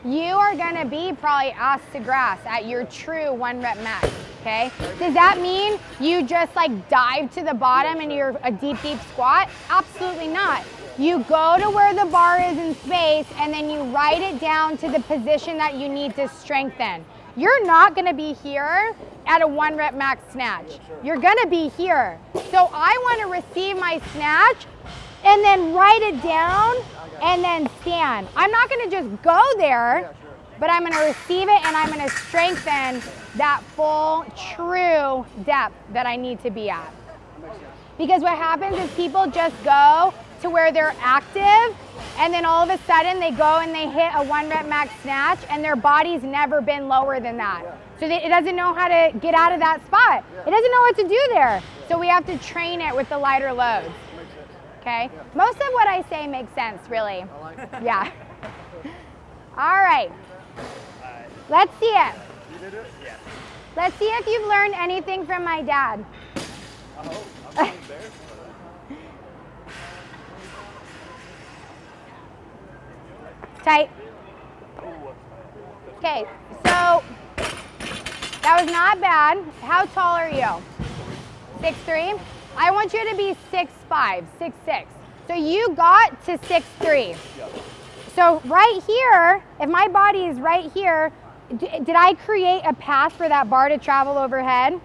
You are gonna be probably ass to grass at your true 1 rep max, okay? Does that mean you just like dive to the bottom and you're a deep squat? Absolutely not. You go to where the bar is in space and then you write it down to the position that you need to strengthen. You're not gonna be here at a 1 rep max snatch. You're gonna be here. So I wanna receive my snatch and then write it down and then stand. I'm not gonna just go there, but I'm gonna receive it and I'm gonna strengthen that full, true depth that I need to be at. Because what happens is people just go to where they're active and then all of a sudden they go and they hit a 1 rep max snatch and their body's never been lower than that. So it doesn't know how to get out of that spot. It doesn't know what to do there. So we have to train it with the lighter loads. Okay? Most of what I say makes sense, really. Yeah. All right. Let's see it. You did it? Yeah. Let's see if you've learned anything from my dad. I hope. I'm so embarrassed for that. Tight. Okay, so that was not bad. How tall are you? 6'3"? I want you to be 6'5", 6'6". So you got to 6'3". So right here, if my body is right here, did I create a path for that bar to travel overhead?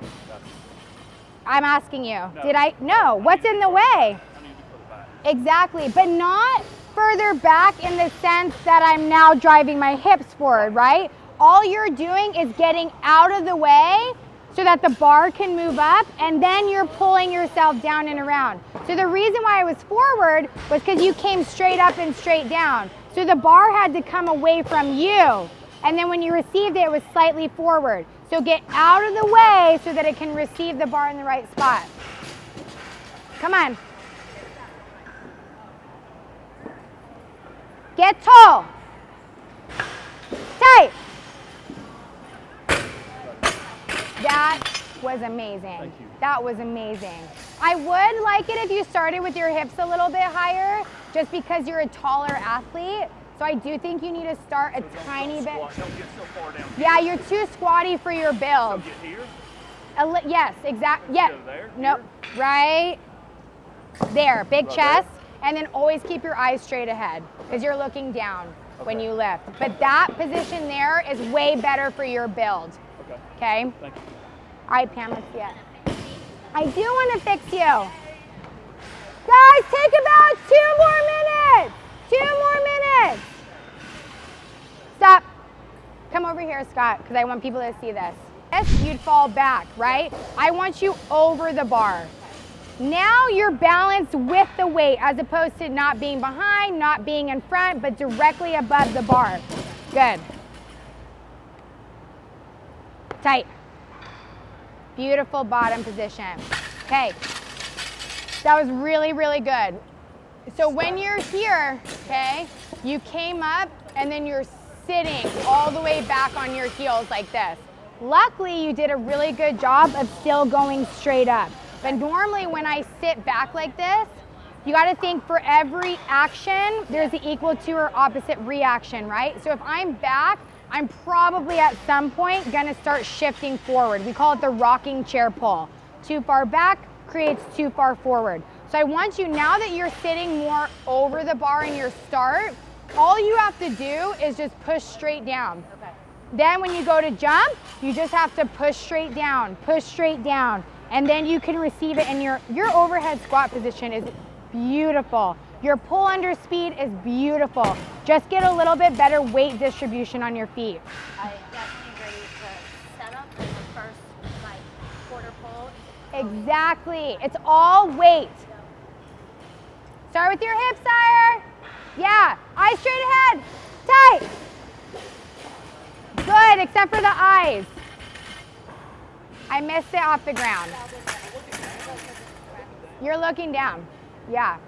I'm asking you. No. Did I? No. What's in the way? Exactly, but not further back in the sense that I'm now driving my hips forward, right? All you're doing is getting out of the way so that the bar can move up, and then you're pulling yourself down and around. So the reason why I was forward was because you came straight up and straight down. So the bar had to come away from you, and then when you received it, it was slightly forward. So get out of the way so that it can receive the bar in the right spot. Come on. Get tall. Tight. That was amazing. Thank you. That was amazing. I would like it if you started with your hips a little bit higher, just because you're a taller athlete. So I do think you need to start a tiny bit. Don't get so far down. Yeah, you're too squatty for your build. So get here. Yes, exactly. Yeah. Go there, Nope. Right there. Big Right chest. And then always keep your eyes straight ahead because you're looking down when you lift. But that position there is way better for your build. Okay. Okay? Thank you. All right, Pam, let's see it. I do want to fix you. Guys, take about 2 more minutes. 2 more minutes. Stop. Come over here, Scott, because I want people to see this. Yes, you'd fall back, right? I want you over the bar. Now you're balanced with the weight as opposed to not being behind, not being in front, but directly above the bar. Good. Tight. Beautiful bottom position. Okay. That was really, really good. So when you're here, okay, you came up and then you're sitting all the way back on your heels like this. Luckily, you did a really good job of still going straight up. But normally when I sit back like this, you gotta think for every action, there's an equal to or opposite reaction, right? So if I'm back, I'm probably at some point gonna start shifting forward. We call it the rocking chair pull. Too far back creates too far forward. So I want you, now that you're sitting more over the bar in your start, all you have to do is just push straight down. Okay. Then when you go to jump, you just have to push straight down, and then you can receive it, and your overhead squat position is beautiful. Your pull under speed is beautiful. Just get a little bit better weight distribution on your feet. I definitely agree. The setup and the first quarter pull. Exactly. It's all weight. Start with your hips higher. Yeah. Eyes straight ahead. Tight. Good, except for the eyes. I missed it off the ground. You're looking down. Yeah.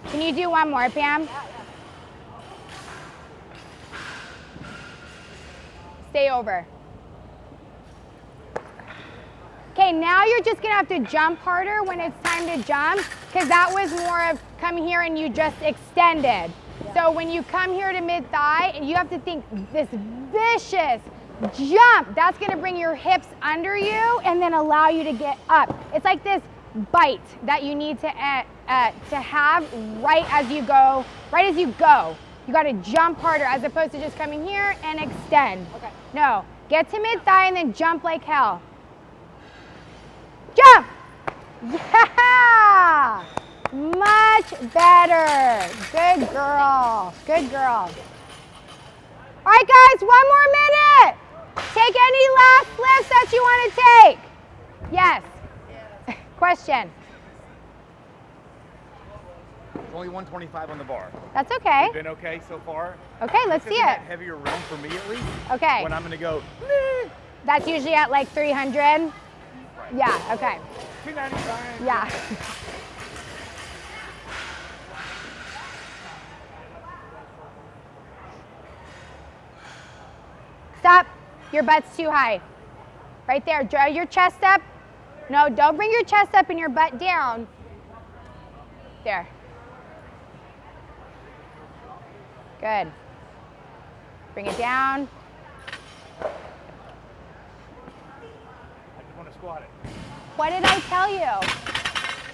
Can you do one more, Pam? Stay over. Okay, now you're just gonna have to jump harder when it's time to jump, because that was more of come here and you just extended. So when you come here to mid-thigh, you have to think this vicious jump. That's gonna bring your hips under you and then allow you to get up. It's like this bite that you need to have right as you go. You gotta jump harder as opposed to just coming here and extend. Okay. No, get to mid-thigh and then jump like hell. Jump! Yeah! Much better. Good girl. Good girl. All right, guys, 1 more minute. Take any last lifts that you want to take. Yes. Question. Only 125 on the bar. That's okay. Been okay so far? Okay, let's see Isn't that it. heavier room for me at least? Okay. When I'm gonna go, That's usually at like 300. Yeah, okay. 295. Yeah. Stop. Your butt's too high. Right there. Draw your chest up. No, don't bring your chest up and your butt down. There. Good. Bring it down. I just want to squat it. What did I tell you?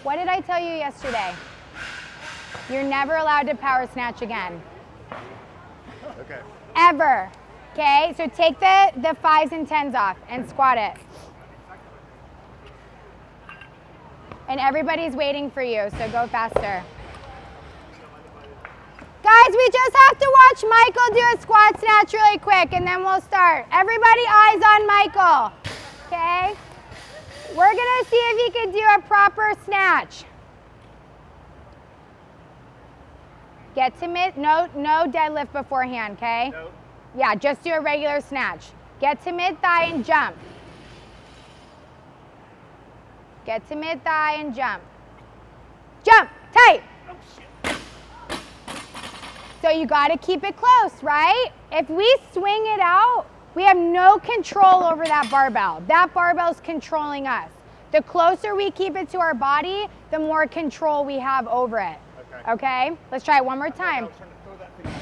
What did I tell you yesterday? You're never allowed to power snatch again. Okay. Ever. Okay, so take the 5s and 10s off and squat it. And everybody's waiting for you, so go faster. Guys, we just have to watch Michael do a squat snatch really quick and then we'll start. Everybody eyes on Michael, okay? We're gonna see if he can do a proper snatch. Get to mid, no deadlift beforehand, okay? No. Yeah, just do a regular snatch. Get to mid-thigh and jump. Get to mid-thigh and jump. Jump, tight. Oh, shit. So you gotta keep it close, right? If we swing it out, We have no control over that barbell. That barbell's controlling us. The closer we keep it to our body, the more control we have over it. Okay? Let's try it one more time.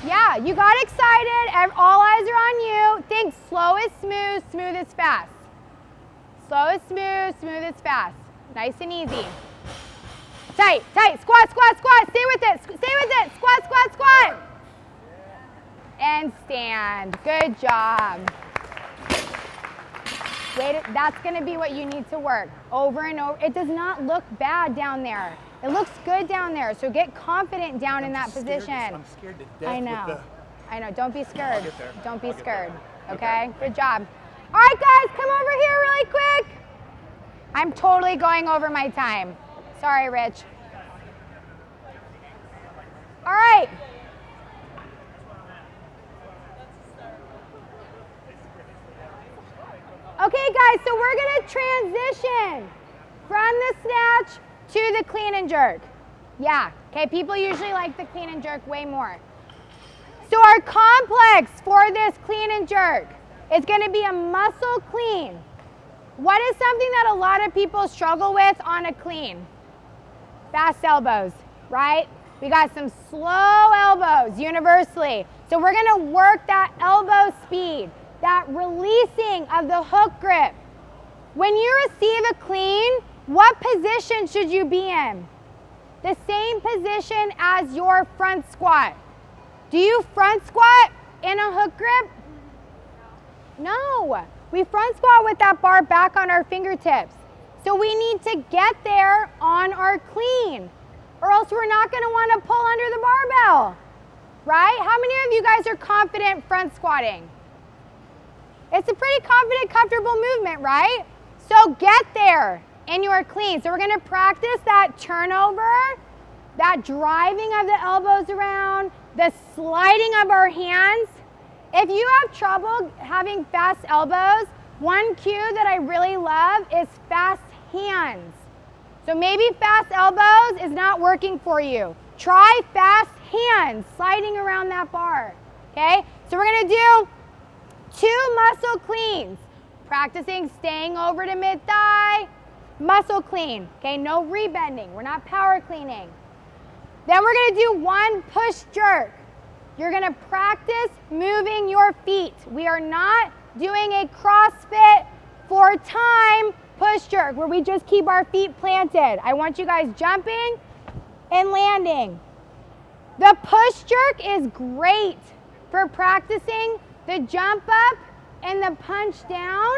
Yeah, you got excited. All eyes are on you. Think slow is smooth, smooth is fast. Slow is smooth, smooth is fast. Nice and easy. Tight, tight. Squat, squat, squat. Stay with it. Stay with it. Squat, squat, squat. And stand. Good job. Wait, that's going to be what you need to work over and over. It does not look bad down there. It looks good down there. So get confident down in that position. I'm scared to death. I know. I know. Don't be scared. Don't be scared. There. Okay? Good job. All right, guys, come over here really quick. I'm totally going over my time. Sorry, Rich. All right. Okay, guys, so we're going to transition from the snatch to the clean and jerk. Yeah, okay, people usually like the clean and jerk way more. So our complex for this clean and jerk is going to be a muscle clean. What is something that a lot of people struggle with on a clean? Fast elbows, right? We got some slow elbows universally. So we're going to work that elbow speed, that releasing of the hook grip. When you receive a clean, what position should you be in? The same position as your front squat. Do you front squat in a hook grip? No. We front squat with that bar back on our fingertips. So we need to get there on our clean, or else we're not going to want to pull under the barbell, right? How many of you guys are confident front squatting? It's a pretty confident, comfortable movement, right? So get there in your clean. So we're going to practice that turnover, that driving of the elbows around, the sliding of our hands. If you have trouble having fast elbows, one cue that I really love is fast hands. So maybe fast elbows is not working for you. Try fast hands, sliding around that bar, okay? So we're gonna do 2 muscle cleans. Practicing staying over to mid-thigh, muscle clean, okay? No rebending, we're not power cleaning. Then we're gonna do 1 push jerk. You're gonna practice moving your feet. We are not doing a CrossFit for time push jerk where we just keep our feet planted. I want you guys jumping and landing. The push jerk is great for practicing the jump up and the punch down,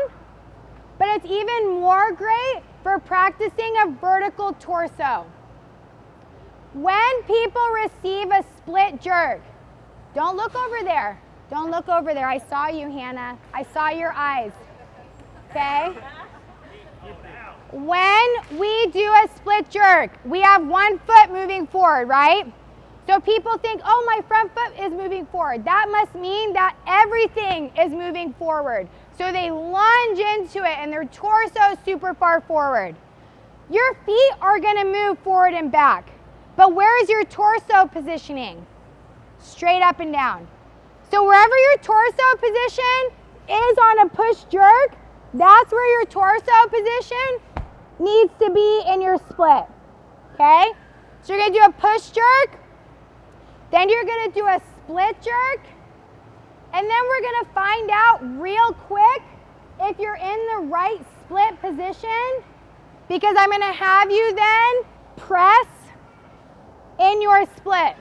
but it's even more great for practicing a vertical torso. When people receive a split jerk, don't look over there. Don't look over there. I saw you, Hannah. I saw your eyes. Okay? When we do a split jerk, we have 1 foot moving forward, right? So people think, oh, my front foot is moving forward. That must mean that everything is moving forward. So they lunge into it and their torso is super far forward. Your feet are going to move forward and back. But where is your torso positioning? Straight up and down. So wherever your torso position is on a push jerk, that's where your torso position needs to be in your split, okay? So you're gonna do a push jerk, then you're gonna do a split jerk, and then we're gonna find out real quick if you're in the right split position, because I'm gonna have you then press in your split.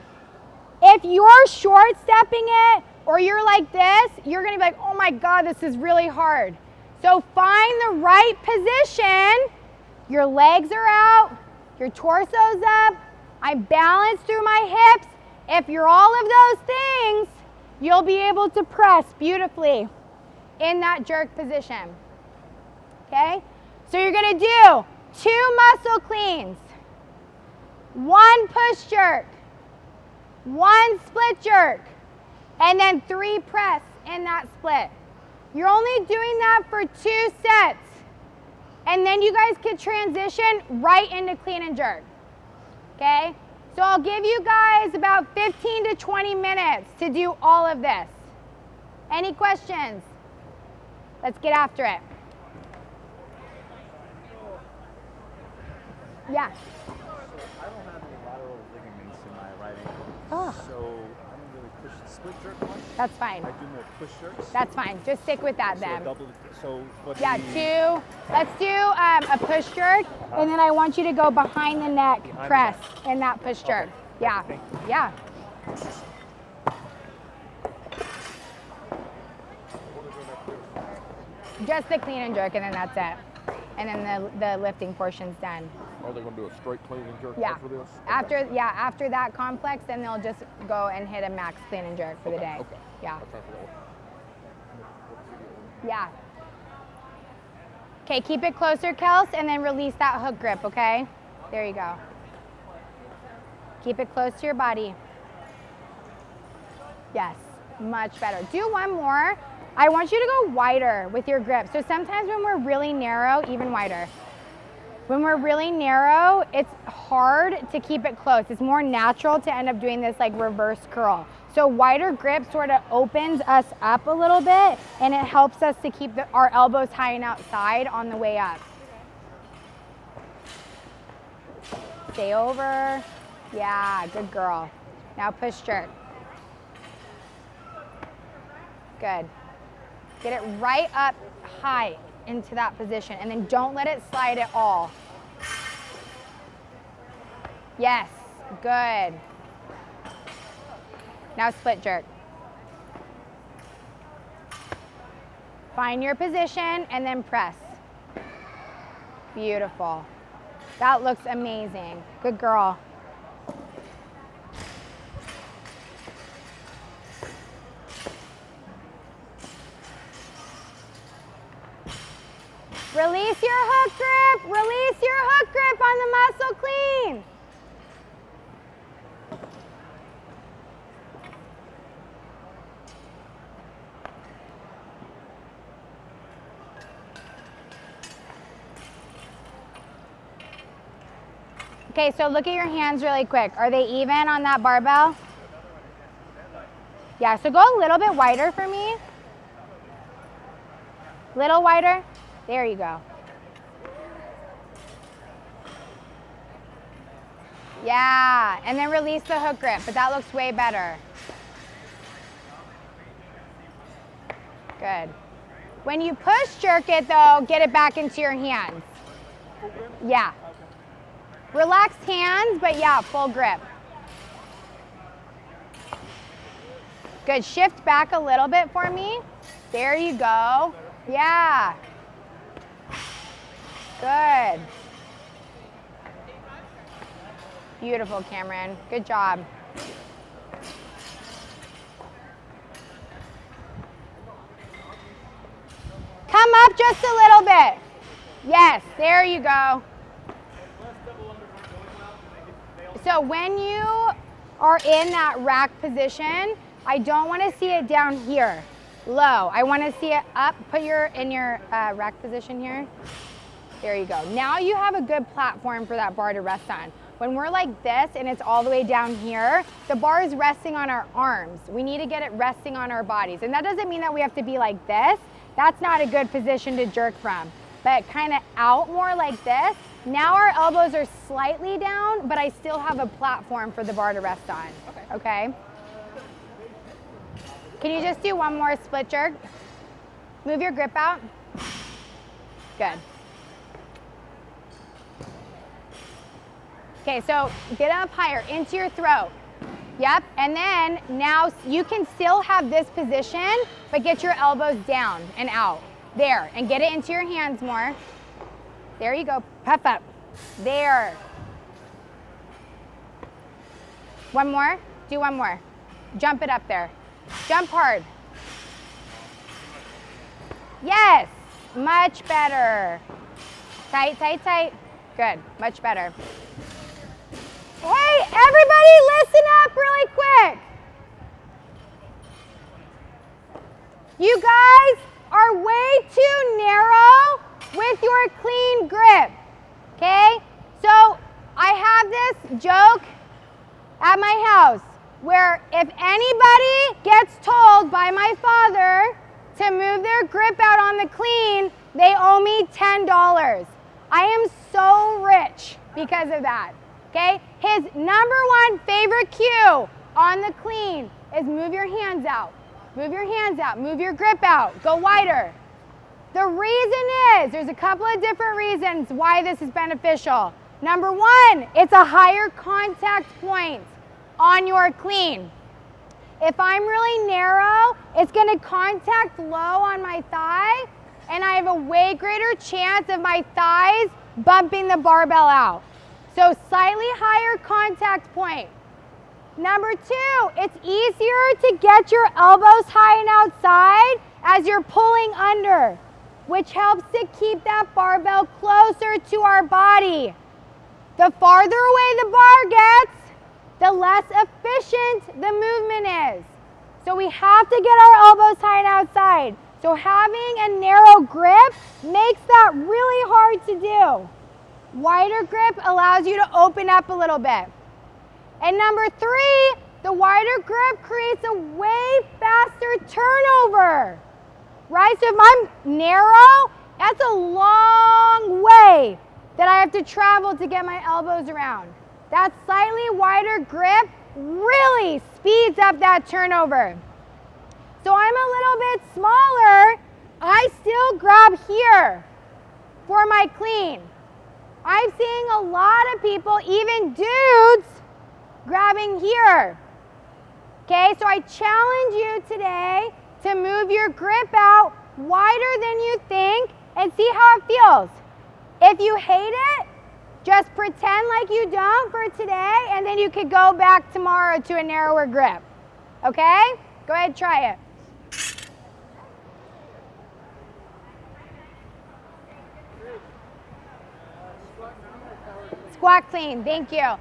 If you're short stepping it, or you're like this, you're gonna be like, oh my God, this is really hard. So find the right position. Your legs are out, your torso's up, I'm balanced through my hips. If you're all of those things, you'll be able to press beautifully in that jerk position, okay? So you're gonna do 2 muscle cleans, 1 push jerk, 1 split jerk, and then 3 press in that split. You're only doing that for 2 sets. And then you guys can transition right into clean and jerk, okay? So I'll give you guys about 15 to 20 minutes to do all of this. Any questions? Let's get after it. Yeah. So I don't have any lateral ligaments in my right ankle. Oh. So I don't really push the split jerk much. That's fine. I do more push jerks. That's fine. Just stick with that So then. Yeah, two. Let's do a push jerk, and then I want you to go behind the neck press in that push jerk. Yeah. Yeah. Just the clean and jerk, and then that's it. And then the lifting portion's done. Are they going to do a straight clean and jerk Yeah. after this? After that complex, then they'll just go and hit a max clean and jerk for the day. Okay. Yeah. I'll try for that one. Yeah. Okay, keep it closer, Kels, and then release that hook grip, okay? There you go. Keep it close to your body. Yes, much better. Do one more. I want you to go wider with your grip. So sometimes when we're really narrow, even wider. When we're really narrow, it's hard to keep it close. It's more natural to end up doing this like reverse curl. So wider grip sort of opens us up a little bit, and it helps us to keep our elbows high and outside on the way up. Stay over. Yeah, good girl. Now push jerk. Good. Get it right up high into that position, and then don't let it slide at all. Yes, good. Now split jerk. Find your position and then press. Beautiful. That looks amazing. Good girl. Release your hook grip. Release your hook grip on the muscle clean. Okay, so look at your hands really quick. Are they even on that barbell? Yeah, so go a little bit wider for me. Little wider. There you go. Yeah, and then release the hook grip, but that looks way better. Good. When you push jerk it though, get it back into your hands. Yeah. Relaxed hands, but yeah, full grip. Good, shift back a little bit for me. There you go. Yeah. Good. Beautiful, Cameron. Good job. Come up just a little bit. Yes, there you go. So when you are in that rack position, I don't want to see it down here, low. I want to see it up. Put in your rack position here. There you go. Now you have a good platform for that bar to rest on. When we're like this and it's all the way down here, the bar is resting on our arms. We need to get it resting on our bodies. And that doesn't mean that we have to be like this. That's not a good position to jerk from. But kind of out more like this. Now our elbows are slightly down, but I still have a platform for the bar to rest on. Okay? Can you just do one more split jerk? Move your grip out. Good. Okay, so get up higher into your throat. Yep, and then now you can still have this position, but get your elbows down and out. There, and get it into your hands more. There you go, puff up. There. One more, do one more. Jump it up there. Jump hard. Yes, much better. Tight, tight, tight. Good, much better. Hey, everybody listen up really quick. You guys are way too narrow with your clean grip, okay? So I have this joke at my house where if anybody gets told by my father to move their grip out on the clean, they owe me $10. I am so rich because of that, okay? His #1 favorite cue on the clean is move your hands out. Move your hands out, move your grip out, go wider. The reason is, there's a couple of different reasons why this is beneficial. #1, it's a higher contact point on your clean. If I'm really narrow, it's gonna contact low on my thigh, and I have a way greater chance of my thighs bumping the barbell out. So slightly higher contact point. #2, it's easier to get your elbows high and outside as you're pulling under, which helps to keep that barbell closer to our body. The farther away the bar gets, the less efficient the movement is. So we have to get our elbows high and outside. So having a narrow grip makes that really hard to do. Wider grip allows you to open up a little bit. And #3, the wider grip creates a way faster turnover, right? So if I'm narrow, that's a long way that I have to travel to get my elbows around. That slightly wider grip really speeds up that turnover. So I'm a little bit smaller, I still grab here for my clean. I'm seeing a lot of people, even dudes, grabbing here. Okay, so I challenge you today to move your grip out wider than you think and see how it feels. If you hate it, just pretend like you don't for today, and then you could go back tomorrow to a narrower grip. Okay? Go ahead, try it. Squat clean, thank you.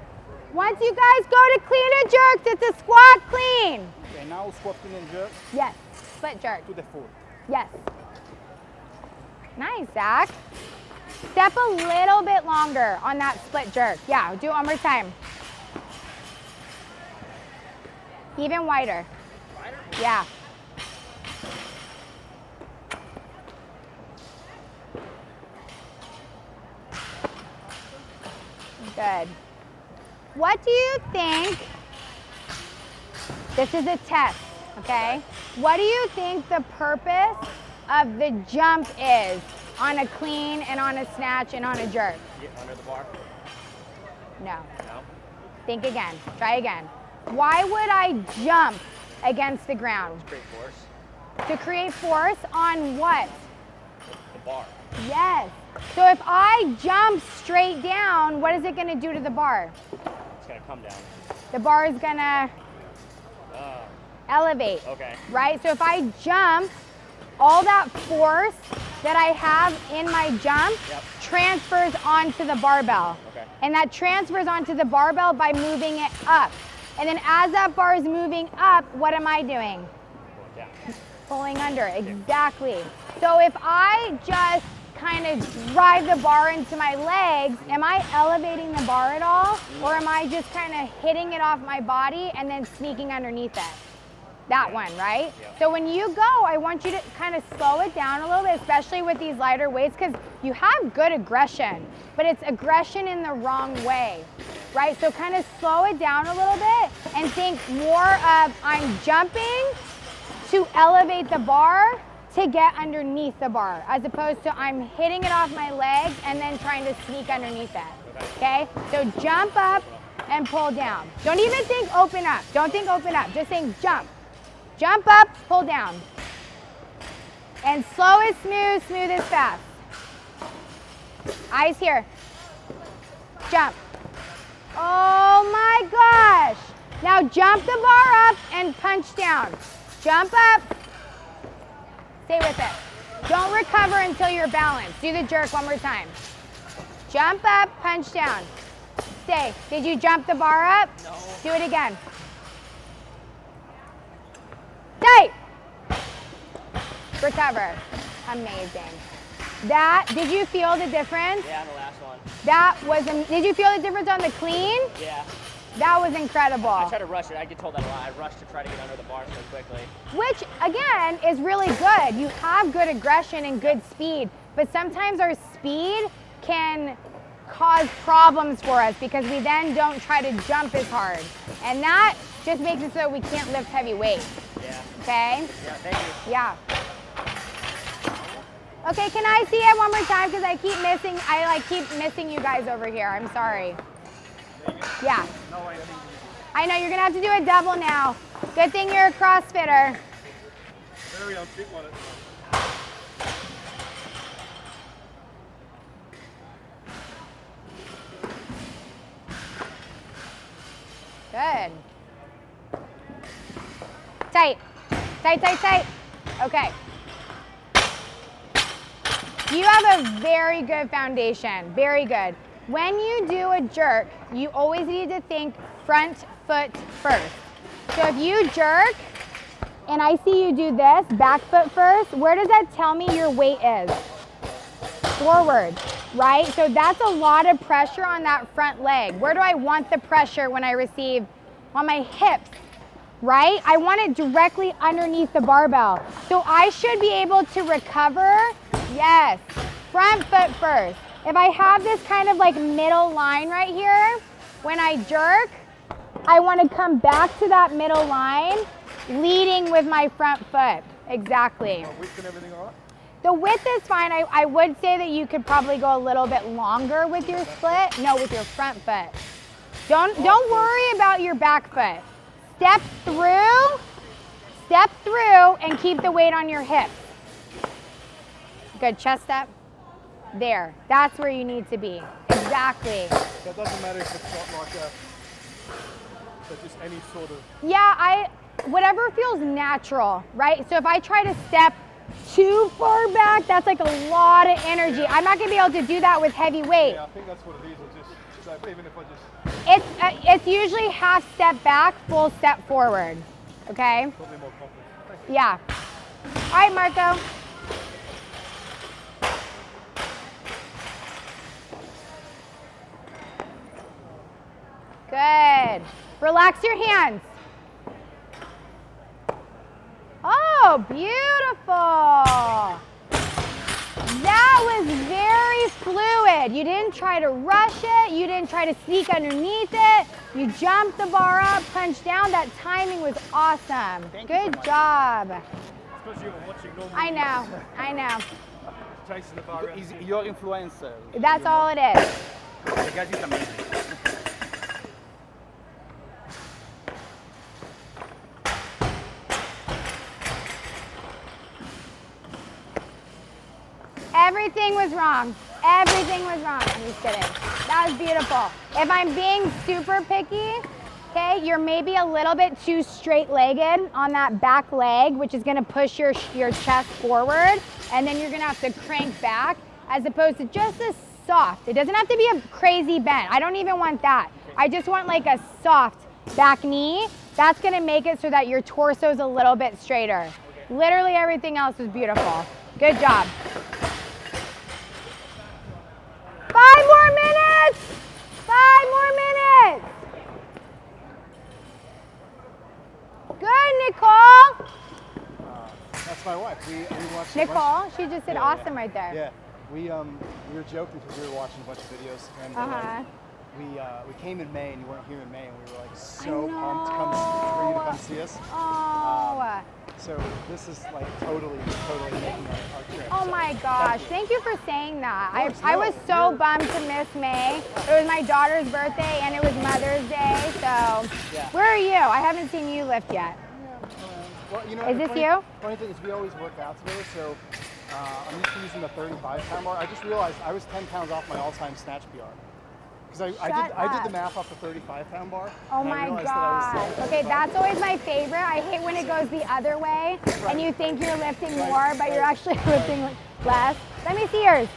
Once you guys go to clean and jerks, it's a squat clean. Okay, now squat clean and jerk Yes, split jerk. to the foot. Yes. Nice, Zach. Step a little bit longer on that split jerk. Yeah, do it one more time. Even wider. Wider? Yeah. Good. What do you think? This is a test, okay? What do you think the purpose of the jump is on a clean and on a snatch and on a jerk? Get under the bar? No. No? Think again. Try again. Why would I jump against the ground? Great force. To create force on what? The bar. Yes. So if I jump straight down, what is it going to do to the bar? It's gonna come down. The bar is going to elevate. Okay. Right? So if I jump, all that force that I have in my jump transfers onto the barbell. Okay. And that transfers onto the barbell by moving it up. And then as that bar is moving up, what am I doing? Going down. Pulling under, exactly. So if I just kind of drive the bar into my legs, am I elevating the bar at all? Or am I just kind of hitting it off my body and then sneaking underneath it? That one, right? Yeah. So when you go, I want you to kind of slow it down a little bit, especially with these lighter weights, because you have good aggression, but it's aggression in the wrong way, right? So kind of slow it down a little bit and think more of I'm jumping to elevate the bar to get underneath the bar, as opposed to I'm hitting it off my legs and then trying to sneak underneath it, okay? So jump up and pull down. Don't even think open up. Don't think open up, just think jump. Jump up, pull down. And slow is smooth, smooth is fast. Eyes here. Jump. Oh my gosh. Now jump the bar up and punch down. Jump up. Stay with it. Don't recover until you're balanced. Do the jerk one more time. Jump up, punch down. Stay. Did you jump the bar up? No. Do it again. Tight. Recover. Amazing. That, did you feel the difference? Yeah, the last one. That was, did you feel the difference on the clean? Yeah. That was incredible. I try to rush it. I get told that a lot. I rush to try to get under the bar so quickly. Which, again, is really good. You have good aggression and good speed, but sometimes our speed can cause problems for us because we then don't try to jump as hard. And that just makes it so we can't lift heavy weights. Yeah. Okay? Yeah, thank you. Yeah. Okay, can I see it one more time? Because I keep missing you guys over here. I'm sorry. Yeah. I know, you're gonna have to do a double now. Good thing you're a CrossFitter. Good. Tight. Tight, tight, tight. Okay. You have a very good foundation, very good. When you do a jerk, you always need to think front foot first. So if you jerk, and I see you do this, back foot first, where does that tell me your weight is? Forward, right? So that's a lot of pressure on that front leg. Where do I want the pressure when I receive? On my hips, right? I want it directly underneath the barbell. So I should be able to recover, yes, front foot first. If I have this kind of like middle line right here, when I jerk, I want to come back to that middle line, leading with my front foot. Exactly. Width and everything all right? The width is fine. I would say that you could probably go a little bit longer with your split. No, with your front foot. Don't worry about your back foot. Step through, and keep the weight on your hips. Good, chest up. There, that's where you need to be. Exactly. That doesn't matter if it's not like a, so just any sort of. Yeah, whatever feels natural, right? So if I try to step too far back, that's like a lot of energy. I'm not gonna be able to do that with heavy weight. Yeah, I think that's what it is. Even if I just. It's usually half step back, full step forward. Okay? Probably more confident. Thank you. Yeah. All right, Marco. Good. Relax your hands. Oh, beautiful. That was very fluid. You didn't try to rush it. You didn't try to sneak underneath it. You jumped the bar up, punched down. That timing was awesome. Good job. Because you were watching normal. I know. Chasing the bar around. He's your influencer. That's all it is. The guy is amazing. Everything was wrong. Everything was wrong. I'm just kidding. That was beautiful. If I'm being super picky, okay, you're maybe a little bit too straight-legged on that back leg, which is gonna push your chest forward, and then you're gonna have to crank back, as opposed to just a soft. It doesn't have to be a crazy bend. I don't even want that. I just want like a soft back knee. That's gonna make it so that your torso's a little bit straighter. Literally everything else was beautiful. Good job. 5 more minutes! 5 more minutes! Good, Nicole! That's my wife. We watched Nicole, she just did awesome right there. Yeah, we were joking because we were watching a bunch of videos, and we came in May, and you weren't here in May, and we were like so pumped for you to come see us. Oh. So this is like totally making our trip. Oh so, my gosh, thank you for saying that. I was so bummed to miss May. It was my daughter's birthday and it was Mother's Day, so. Yeah. Where are you? I haven't seen you lift yet. Well, you know, Is this funny, you? Funny thing is we always work out together, so I'm used to using the 35-pound bar. I just realized I was 10 pounds off my all-time snatch PR. Because I did the math off the 35-pound bar. Oh my gosh. Okay, that's always my favorite. I hate when it goes the other way and you think you're lifting more, but you're actually lifting less. Let me see yours.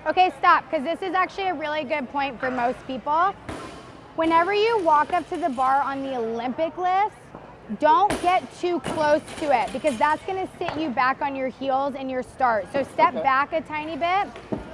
Okay, stop, because this is actually a really good point for most people. Whenever you walk up to the bar on the Olympic lifts, don't get too close to it because that's gonna sit you back on your heels in your start. So step back a tiny bit.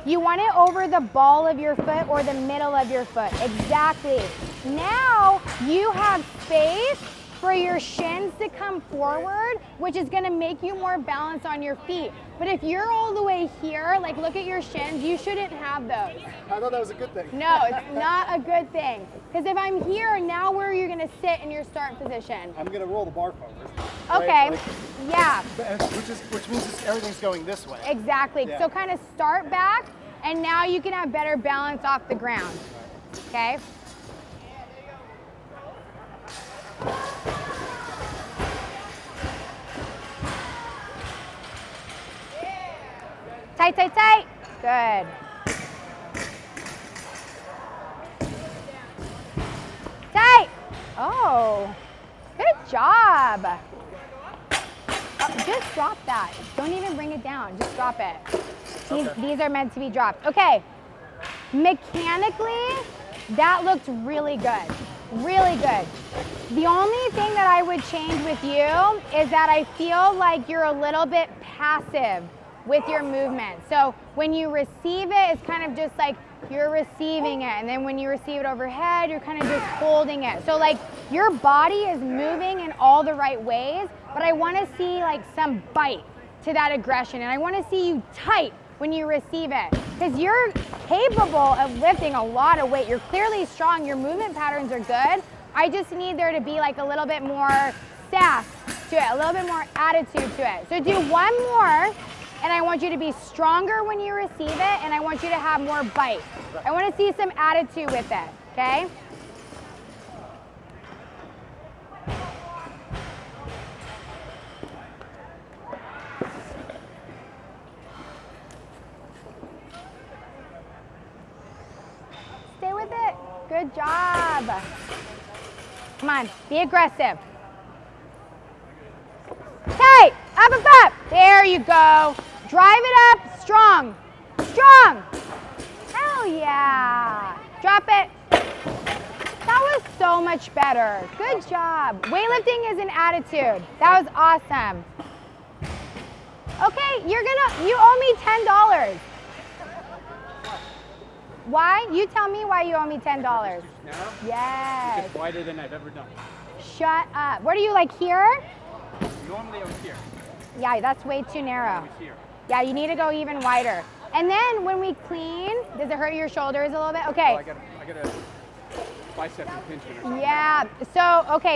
You want it over the ball of your foot or the middle of your foot. Exactly. Now you have space for your shins to come forward, which is gonna make you more balanced on your feet. But if you're all the way here, like look at your shins, you shouldn't have those. I thought that was a good thing. No, it's not a good thing. Because if I'm here, now where are you gonna sit in your start position? I'm gonna roll the bar forward. Okay, Right? Like, yeah, which means everything's going this way. exactly. Yeah. So kind of start back, and now you can have better balance off the ground, okay? Tight, tight, tight. Good. Tight. Oh, good job. Just drop that. Don't even bring it down. Just drop it. These are meant to be dropped. Okay. Mechanically, that looked really good. Really good. The only thing that I would change with you is that I feel like you're a little bit passive with your movement. So when you receive it, it's kind of just like you're receiving it. And then when you receive it overhead, you're kind of just holding it. So like your body is moving in all the right ways, but I want to see like some bite to that aggression. And I want to see you tight when you receive it. Because you're capable of lifting a lot of weight. You're clearly strong. Your movement patterns are good. I just need there to be like a little bit more sass to it, a little bit more attitude to it. So do one more. And I want you to be stronger when you receive it, and I want you to have more bite. I want to see some attitude with it, okay? Stay with it. Good job. Come on, be aggressive. Tight, up, up, up. There you go. Drive it up, strong, strong. Hell yeah. Drop it. That was so much better. Good job. Weightlifting is an attitude. That was awesome. Okay, you owe me $10. Why? You tell me why you owe me $10. Now? Yes. It's wider than I've ever done. Shut up. What are you, like here? Normally I was here. Yeah, that's way too narrow. I was here. Yeah, you need to go even wider. And then when we clean, does it hurt your shoulders a little bit? Okay. Oh, I got a bicep impingement or something. Yeah,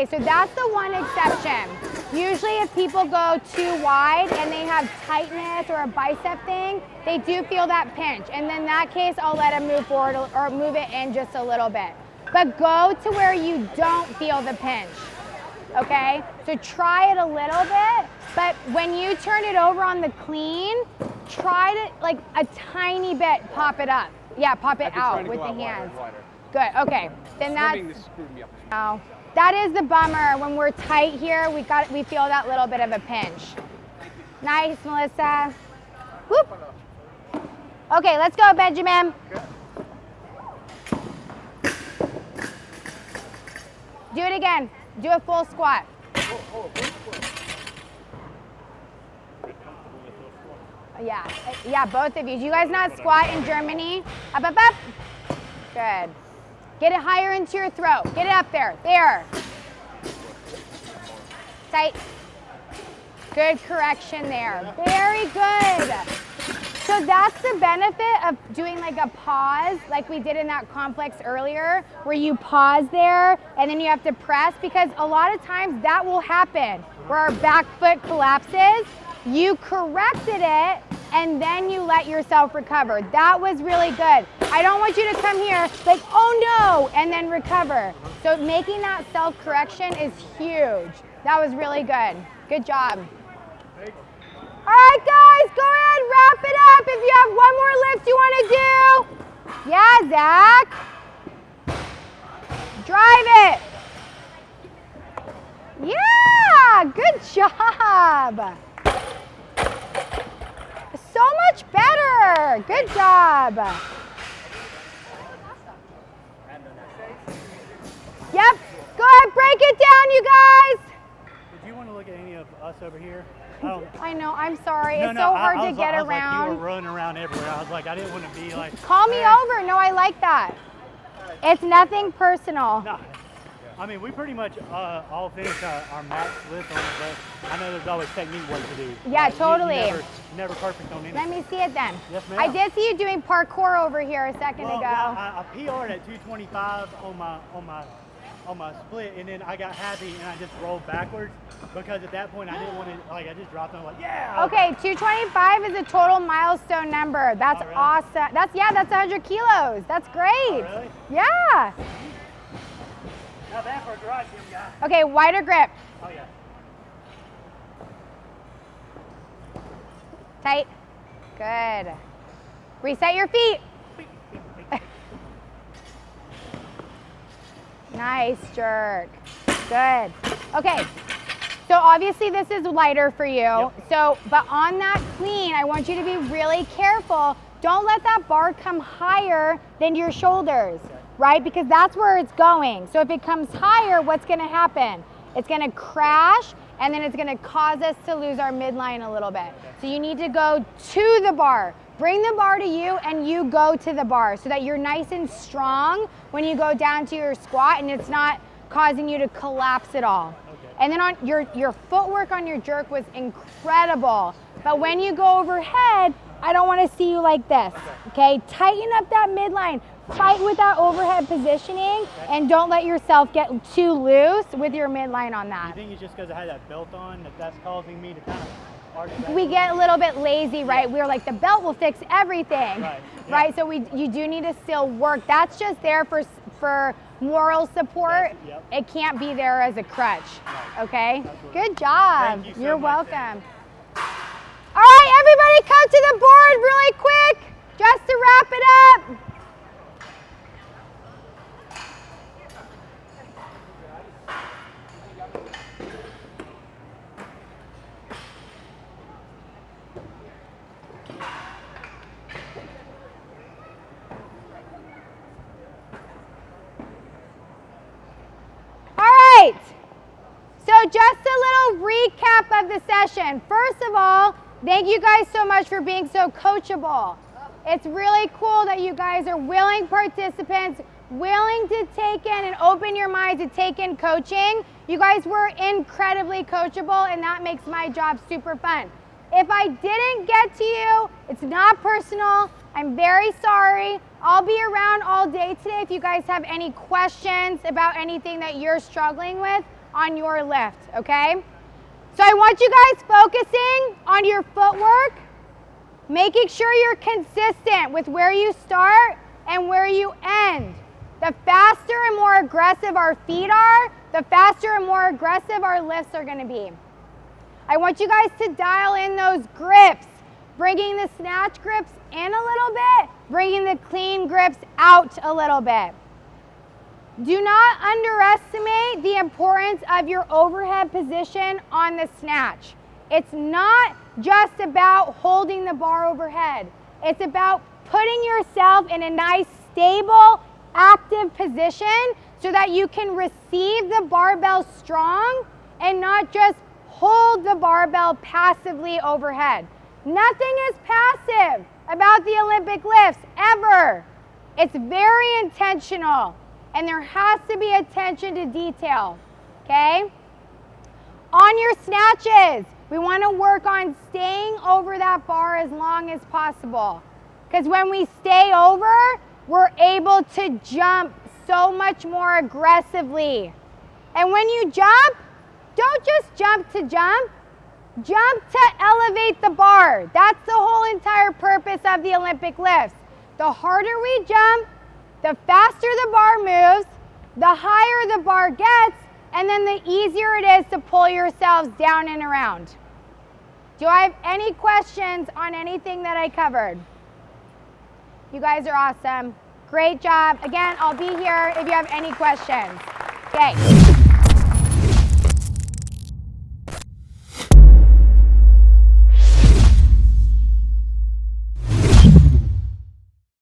so that's the one exception. Usually if people go too wide and they have tightness or a bicep thing, they do feel that pinch. And in that case, I'll let them move forward or move it in just a little bit. But go to where you don't feel the pinch, okay? So try it a little bit, but when you turn it over on the clean, try to, like a tiny bit, pop it up. Yeah, pop it out with the hands. Good, okay. Then This screwed me up. oh, that is the bummer. When we're tight here, we feel that little bit of a pinch. Nice, Melissa. Whoop. Okay, let's go, Benjamin. Do it again. Do a full squat. Yeah, both of you. Do you guys not squat in Germany? Up, up, up. Good. Get it higher into your throat. Get it up there. There. Tight. Good correction there. Very good. So that's the benefit of doing like a pause, like we did in that complex earlier, where you pause there and then you have to press, because a lot of times that will happen where our back foot collapses. You corrected it and then you let yourself recover. That was really good. I don't want you to come here like, oh no, and then recover. So making that self-correction is huge. That was really good. Good job. All right, guys, go ahead, wrap it up. If you have one more lift you want to do. Yeah, Zach. Drive it. Yeah, good job. So much better. Good job. Yep. Go ahead, break it down, you guys. you want to look at any of us over here? I don't. I know, I'm sorry. No, It's no, so I hard was to get I was around. Like, you were running around everywhere. I was like, I didn't want to be like. Call me hey. over. No, I like that. It's nothing personal. No. I mean, we pretty much all finished our max list on it, but I know there's always technique work to do. Yeah, totally. You're never perfect on anything. Let me see it then. Yes, ma'am. I did see you doing parkour over here a second Well, ago. I PR'd at 225 on my split, and then I got happy and I just rolled backwards because at that point I didn't want to, like, I just dropped and I'm like, yeah. Okay, 225 is a total milestone number. That's really? awesome. That's 100 kilos. That's great. Oh, really? Yeah. Not bad for a garage gym guy. Okay, wider grip. Oh yeah. Tight. Good. Reset your feet. Nice jerk. Good. Okay. So obviously this is lighter for you. Yep. So, but on that clean, I want you to be really careful. Don't let that bar come higher than your shoulders, right? Because that's where it's going. So if it comes higher, what's gonna happen? It's gonna crash, and then it's gonna cause us to lose our midline a little bit. So you need to go to the bar. Bring the bar to you and you go to the bar so that you're nice and strong when you go down to your squat and it's not causing you to collapse at all. Okay. And then on your footwork on your jerk was incredible. But when you go overhead, I don't want to see you like this, okay? Tighten up that midline. Fight with that overhead positioning and don't let yourself get too loose with your midline on You that. think it's just because I had that belt on that's causing me to kind of argue back? We get a little bit lazy, right? We're like, the belt will fix everything, Right, yeah. right? So you do need to still work. That's just there for moral support. Yes, yep. It can't be there as a crutch, Right. okay? Absolutely. Good job. Thank you so You're much, welcome. All right, everybody come to the board really quick, just to wrap it up. All right, so just a little recap of the session. First of all, thank you guys so much for being so coachable. It's really cool that you guys are willing participants, willing to take in and open your mind to take in coaching. You guys were incredibly coachable and that makes my job super fun. If I didn't get to you, it's not personal. I'm very sorry. I'll be around all day today if you guys have any questions about anything that you're struggling with on your lift, okay? So I want you guys focusing on your footwork, making sure you're consistent with where you start and where you end. The faster and more aggressive our feet are, the faster and more aggressive our lifts are gonna be. I want you guys to dial in those grips, bringing the snatch grips in a little bit, bringing the clean grips out a little bit. Do not underestimate the importance of your overhead position on the snatch. It's not just about holding the bar overhead. It's about putting yourself in a nice, stable, active position so that you can receive the barbell strong and not just hold the barbell passively overhead. Nothing is passive about the Olympic lifts, ever. It's very intentional, and there has to be attention to detail, okay? On your snatches, we want to work on staying over that bar as long as possible. Because when we stay over, we're able to jump so much more aggressively. And when you jump, don't just jump to jump. Jump to elevate the bar. That's the whole entire purpose of the Olympic lifts. The harder we jump, the faster the bar moves, the higher the bar gets, and then the easier it is to pull yourselves down and around. Do I have any questions on anything that I covered? You guys are awesome. Great job. Again, I'll be here if you have any questions. Okay.